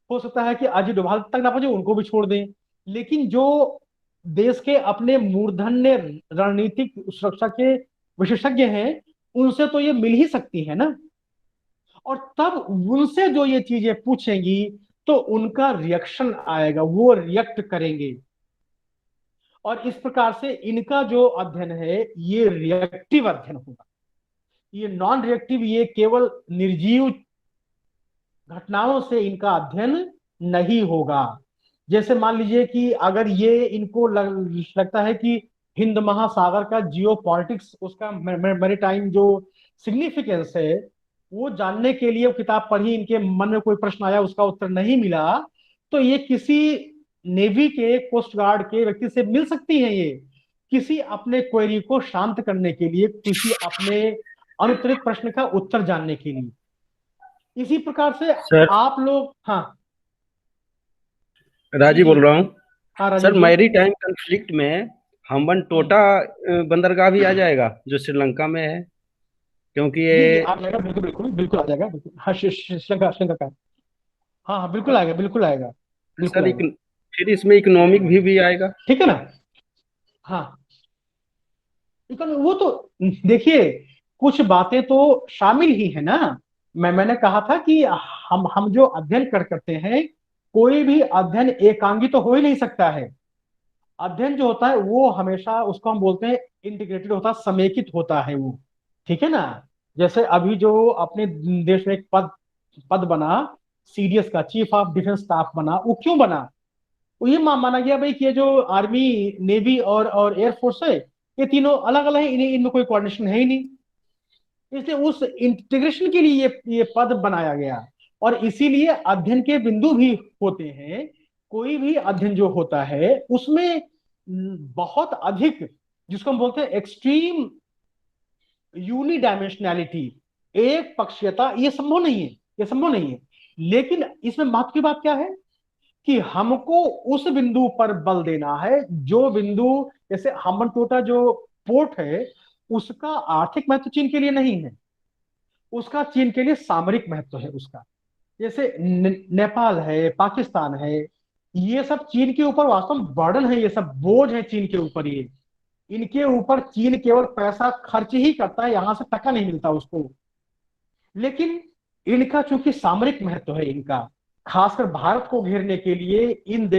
हो सकता है कि अजीत डोभाल तक ना पहुंचे, उनको भी छोड़ दें। लेकिन जो देश के अपने मूर्धन्य रणनीतिक सुरक्षा के विशेषज्ञ हैं, उनसे तो ये मिल ही सकती है ना। और तब उनसे जो ये चीजें पूछेंगी तो उनका रिएक्शन आएगा, वो रिएक्ट करेंगे। और इस प्रकार से इनका जो अध्ययन है ये रिएक्टिव अध्ययन होगा। ये नॉन रिएक्टिव, ये केवल निर्जीव घटनाओं से इनका अध्ययन नहीं होगा। जैसे मान लीजिए कि अगर ये इनको लगता है कि हिंद महासागर का जियो पॉलिटिक्स, उसका मैरीटाइम जो सिग्निफिकेंस है वो जानने के लिए वो किताब पढ़ी, इनके मन में कोई प्रश्न आया, उसका उत्तर नहीं मिला, तो ये किसी नेवी के, कोस्ट गार्ड के व्यक्ति से मिल सकती हैं। ये किसी अपने क्वेरी को शांत करने के लिए, किसी अपने अनुत्तरित प्रश्न का उत्तर जानने के लिए। इसी प्रकार से सर आप लोग, हाँ राजी बोल रहा हूँ। हाँ सर राजीव जी। मैरी टाइम कंफ्लिक्ट में हम्बन टोटा बंदरगाह भी आ जाएगा जो श्रीलंका में है, क्योंकि जी ये आ जाएगा, बिल्कुल बिल्कुल बिल्कुल आ जाएगा, बिल्कुल। हाँ श्रीलंका, श्रीलंका का, हाँ हाँ बिल्कुल आएगा, बिल्कुल आएगा, बिल्कुल सर आएगा। फिर इसमें इकोनॉमिक भी आएगा। ठीक है ना। हाँ वो तो देखिए, कुछ बातें तो शामिल ही है ना। मैंने कहा था कि हम जो अध्ययन करते हैं, कोई भी अध्ययन एकांगी तो हो ही नहीं सकता है। अध्ययन जो होता है वो हमेशा, उसको हम बोलते हैं इंटीग्रेटेड होता है, समेकित होता है वो। ठीक है ना। जैसे अभी जो अपने देश में एक पद बना सीडीएस का, चीफ ऑफ डिफेंस स्टाफ बना, वो क्यों बना? वो ये माना गया भाई कि ये जो आर्मी, नेवी और एयरफोर्स है, ये तीनों अलग अलग है, इनमें कोई कोऑर्डिनेशन है ही नहीं। इसलिए उस इंटीग्रेशन के लिए ये पद बनाया गया। और इसीलिए अध्ययन के बिंदु भी होते हैं। कोई भी अध्ययन जो होता है उसमें बहुत अधिक, जिसको हम बोलते हैं एक्सट्रीम यूनिडायमेंशनैलिटी, एक पक्षीयता, ये संभव नहीं है, ये संभव नहीं है। लेकिन इसमें महत्व की बात क्या है कि हमको उस बिंदु पर बल देना है जो बिंदु, जैसे हम्बनटोटा जो पोर्ट है, उसका आर्थिक महत्व चीन के लिए नहीं है, उसका चीन के लिए सामरिक महत्व है उसका। जैसे नेपाल है, पाकिस्तान है, ये सब चीन के ऊपर वास्तव में बर्डन है, ये सब बोझ है चीन के ऊपर। ये इनके ऊपर चीन केवल पैसा खर्च ही करता है, यहां से टका नहीं मिलता उसको। लेकिन इनका चूंकि सामरिक महत्व है, इनका खासकर भारत को घेरने के लिए, इन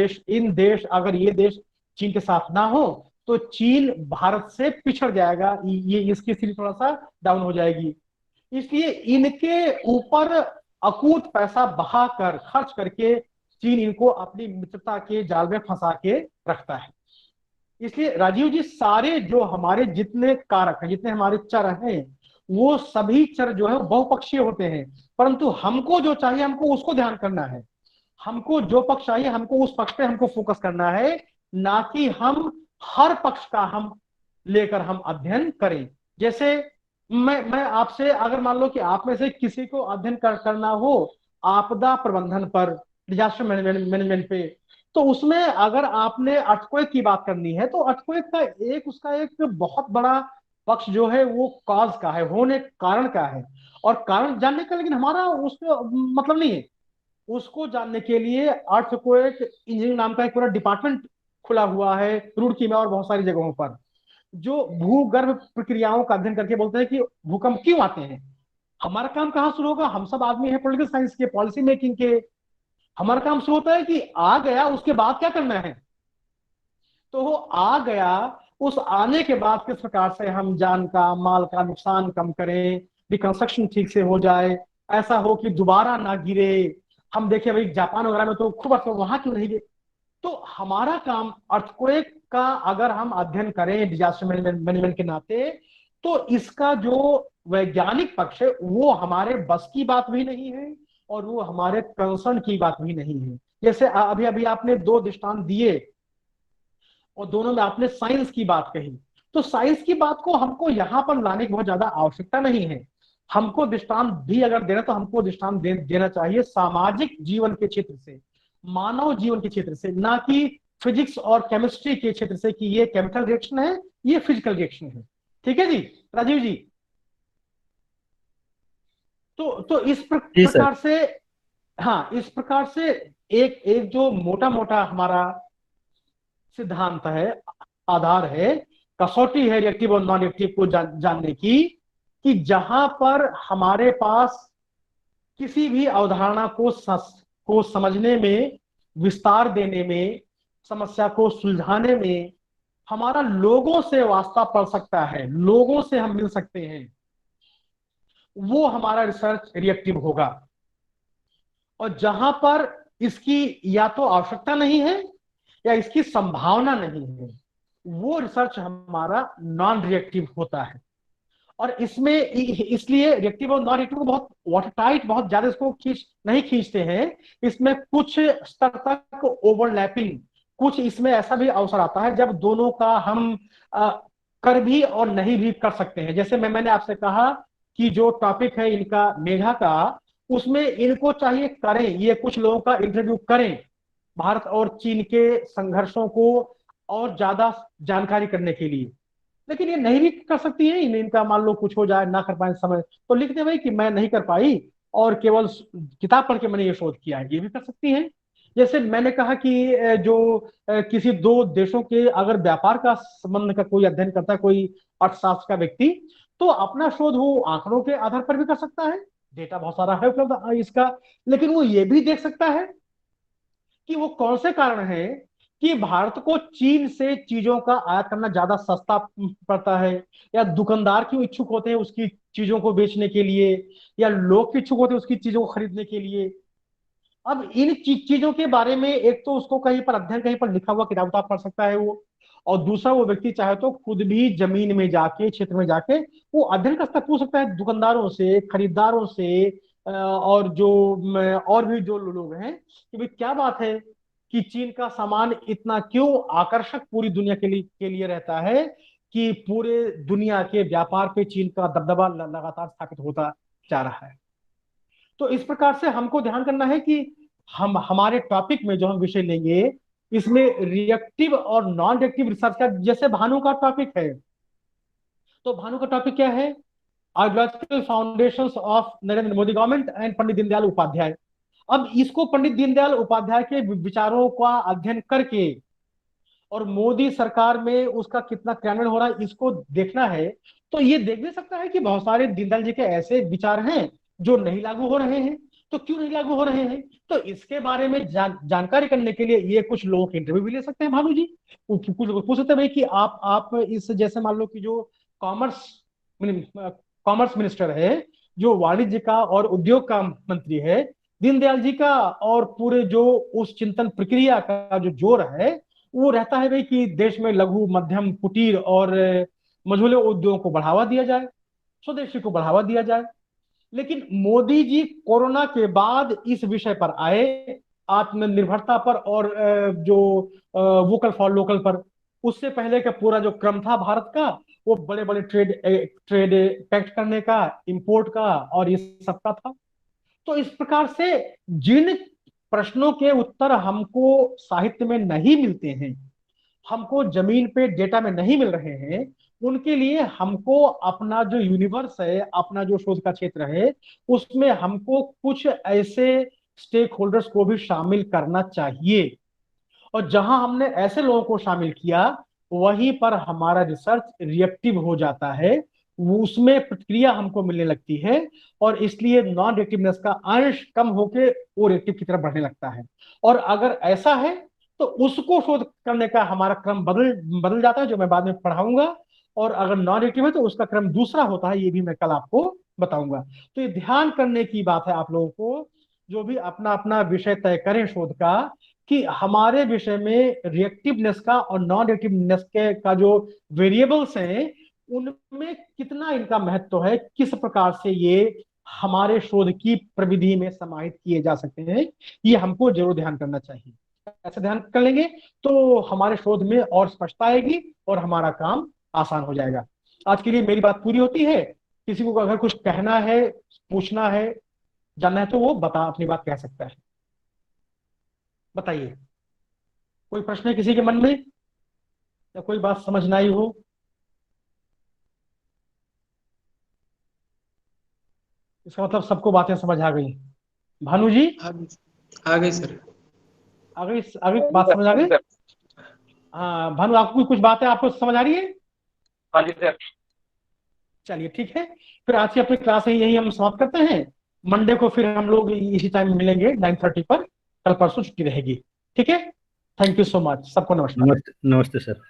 देश अगर ये देश चीन के साथ ना हो तो चीन भारत से पिछड़ जाएगा, ये इसकी स्थिति थोड़ा सा डाउन हो जाएगी। इसलिए इनके ऊपर अकूत पैसा बहा कर, खर्च करके चीन इनको अपनी मित्रता के जाल में फंसा के रखता है। इसलिए राजीव जी, सारे जो हमारे जितने कारक हैं, जितने हमारे चर हैं, वो सभी चर जो है बहुपक्षीय होते हैं। परंतु हमको जो चाहिए, हमको उसको ध्यान करना है। हमको जो पक्ष चाहिए, हमको उस पक्ष पे हमको फोकस करना है, ना कि हम हर पक्ष का हम लेकर हम अध्ययन करें। जैसे मैं आपसे, अगर मान लो कि आप में से किसी को अध्ययन करना हो आपदा प्रबंधन पर, डिजास्टर मैनेजमेंट पे, तो उसमें अगर आपने अर्थक्वेक की बात करनी है, तो अर्थक्वेक का उसका एक बहुत बड़ा पक्ष जो है वो कॉज का है, होने कारण का है, और कारण जानने का लेकिन हमारा उसको मतलब नहीं है। उसको जानने के लिए अर्थक्वेक इंजीनियरिंग नाम का एक पूरा डिपार्टमेंट खुला हुआ है रुड़की में और बहुत सारी जगहों पर, जो भूगर्भ प्रक्रियाओं का अध्ययन करके बोलते हैं कि भूकंप क्यों आते हैं। हमारा काम कहाँ शुरू होगा? हम सब आदमी हैं पॉलिटिकल साइंस के, पॉलिसी मेकिंग के। हमारा काम शुरू होता है कि आ गया, उसके बाद क्या करना है। तो वो आ गया, उस आने के बाद किस प्रकार से हम जान का, माल का नुकसान कम करें, रिकंस्ट्रक्शन ठीक से हो जाए, ऐसा हो कि दोबारा ना गिरे। हम देखें भाई जापान वगैरह में तो खूब अर्थ, वहां क्यों नहीं गिरे। तो हमारा काम अर्थक्वेक का अगर हम अध्ययन करें डिजास्टर मैनेजमेंट के नाते, तो इसका जो वैज्ञानिक पक्ष है वो हमारे बस की बात भी नहीं है और वो हमारे कंसर्न की बात भी नहीं है। जैसे अभी अभी आपने 2 दृष्टांत दिए और दोनों में आपने साइंस की बात कही, तो साइंस की बात को हमको यहाँ पर लाने की बहुत ज्यादा आवश्यकता नहीं है। हमको दृष्टांत भी अगर देना तो हमको दृष्टांत देना चाहिए सामाजिक जीवन के क्षेत्र से, मानव जीवन के क्षेत्र से, ना कि फिजिक्स और केमिस्ट्री के क्षेत्र से कि ये केमिकल रिएक्शन है, ये फिजिकल रिएक्शन है। ठीक है जी राजीव जी। तो इस प्रकार से, हाँ, इस प्रकार से एक जो मोटा मोटा हमारा सिद्धांत है, आधार है, कसौटी है रिएक्टिव और नॉन रिएक्टिव को जानने की, कि जहां पर हमारे पास किसी भी अवधारणा को समझने में, विस्तार देने में, समस्या को सुलझाने में हमारा लोगों से वास्ता पड़ सकता है, लोगों से हम मिल सकते हैं, वो हमारा रिसर्च रिएक्टिव होगा। और जहां पर इसकी या तो आवश्यकता नहीं है या इसकी संभावना नहीं है, वो रिसर्च हमारा नॉन रिएक्टिव होता है। और इसमें इसलिए रिएक्टिव और नॉन रिएक्टिव को बहुत वाटर टाइट, बहुत ज्यादा इसको नहीं खींचते हैं। इसमें कुछ स्तर तक ओवरलैपिंग, कुछ इसमें ऐसा भी अवसर आता है जब दोनों का हम कर भी और नहीं भी कर सकते हैं। जैसे मैंने आपसे कहा कि जो टॉपिक है इनका मेघा का, उसमें इनको चाहिए करें, ये कुछ लोगों का इंटरव्यू करें भारत और चीन के संघर्षों को और ज्यादा जानकारी करने के लिए, लेकिन ये नहीं भी कर सकती है। इनका मान लो कुछ हो जाए, ना कर पाए समय, तो लिख दे भाई कि मैं नहीं कर पाई और केवल किताब पढ़ के मैंने ये शोध किया है, ये भी कर सकती है। जैसे मैंने कहा कि जो किसी दो देशों के अगर व्यापार का संबंध का कोई अध्ययन करता है कोई अर्थशास्त्र का व्यक्ति, तो अपना शोध वो आंकड़ों के आधार पर भी कर सकता है, डेटा बहुत सारा है उपलब्ध इसका, लेकिन वो ये भी देख सकता है कि वो कौन से कारण है कि भारत को चीन से चीजों का आयात करना ज्यादा सस्ता पड़ता है, या दुकानदार क्यों इच्छुक होते हैं उसकी चीजों को बेचने के लिए, या लोग क्यों इच्छुक होते हैं उसकी चीजों को खरीदने के लिए। अब इन चीजों के बारे में एक तो उसको कहीं पर अध्ययन, कहीं पर लिखा हुआ किताब पढ़ सकता है वो, और दूसरा वो व्यक्ति चाहे तो खुद भी जमीन में जाके, क्षेत्र में जाके वो अध्ययन कर सकता, पूछ सकता है दुकानदारों से, खरीदारों से, और जो और भी जो लोग हैं कि भाई क्या बात है कि चीन का सामान इतना क्यों आकर्षक पूरी दुनिया के लिए रहता है कि पूरे दुनिया के व्यापार पे चीन का दबदबा लगातार स्थापित होता जा रहा है। तो इस प्रकार से हमको ध्यान करना है कि हम हमारे टॉपिक में जो हम विषय लेंगे इसमें रिएक्टिव और नॉन रिएक्टिव रिसर्च का, जैसे भानु का टॉपिक है, तो भानु का टॉपिक क्या है? Ideological foundations of Narendra Modi government and Pandit Deendayal Upadhyay. अब इसको पंडित दीनदयाल उपाध्याय के विचारों का अध्ययन करके और मोदी सरकार में उसका कितना क्रियान्वयन हो रहा है इसको देखना है, तो ये देख भी सकता है कि बहुत सारे दीनदयाल जी के ऐसे विचार हैं जो नहीं लागू हो रहे हैं। तो क्यों नहीं लागू हो रहे हैं, तो इसके बारे में जानकारी करने के लिए ये कुछ लोगों के इंटरव्यू भी ले सकते हैं भानु जी। कुछ पूछ सकते हैं भाई कि आप इस, जैसे मान लो कि जो कॉमर्स मिनिस्टर है, जो वाणिज्य का और उद्योग का मंत्री है, दीनदयाल जी का और पूरे जो उस चिंतन प्रक्रिया का जो जोर है वो रहता है भाई कि देश में लघु मध्यम कुटीर और मझोले उद्योगों को बढ़ावा दिया जाए, स्वदेशी को बढ़ावा दिया जाए। लेकिन मोदी जी कोरोना के बाद इस विषय पर आए, आत्मनिर्भरता पर और जो वोकल फॉर लोकल पर। उससे पहले का पूरा जो क्रम था भारत का, वो बड़े बड़े ट्रेड पैक्ट करने का, इंपोर्ट का और ये सबका था। तो इस प्रकार से जिन प्रश्नों के उत्तर हमको साहित्य में नहीं मिलते हैं, हमको जमीन पे डेटा में नहीं मिल रहे हैं, उनके लिए हमको अपना जो यूनिवर्स है, अपना जो शोध का क्षेत्र है, उसमें हमको कुछ ऐसे स्टेक होल्डर्स को भी शामिल करना चाहिए। और जहां हमने ऐसे लोगों को शामिल किया, वहीं पर हमारा रिसर्च रिएक्टिव हो जाता है, उसमें प्रतिक्रिया हमको मिलने लगती है, और इसलिए नॉन रिएक्टिवनेस का अंश कम होके वो रिएक्टिव की तरफ बढ़ने लगता है। और अगर ऐसा है तो उसको शोध करने का हमारा क्रम बदल जाता है, जो मैं बाद में पढ़ाऊंगा। और अगर नॉन रिएक्टिव है तो उसका क्रम दूसरा होता है, ये भी मैं कल आपको बताऊंगा। तो ये ध्यान करने की बात है आप लोगों को, जो भी अपना अपना विषय तय करें शोध का, कि हमारे विषय में रिएक्टिवनेस का और नॉन रिएक्टिवनेस के का जो वेरिएबल्स हैं उनमें कितना इनका महत्व है, किस प्रकार से ये हमारे शोध की प्रविधि में समाहित किए जा सकते हैं, ये हमको जरूर ध्यान करना चाहिए। ऐसा ध्यान कर लेंगे तो हमारे शोध में और स्पष्टता आएगी और हमारा काम आसान हो जाएगा। आज के लिए मेरी बात पूरी होती है। किसी को अगर कुछ कहना है, पूछना है, जानना है तो वो अपनी बात कह सकता है। बताइए, कोई प्रश्न है किसी के मन में, या कोई बात समझ ना आई हो? इसका मतलब सबको बातें समझ आ गई। भानु जी आ गई सर, आ गई बात समझ आ गई। हाँ भानु, आपको कुछ बातें आपको समझ आ रही है? हाँ जी सर। चलिए ठीक है, फिर आज की अपनी क्लास यही हम समाप्त करते हैं। मंडे को फिर हम लोग इसी टाइम मिलेंगे 9:30 पर। कल परसों छुट्टी रहेगी। ठीक है, थैंक यू सो मच, सबको नमस्कार। नमस्ते सर।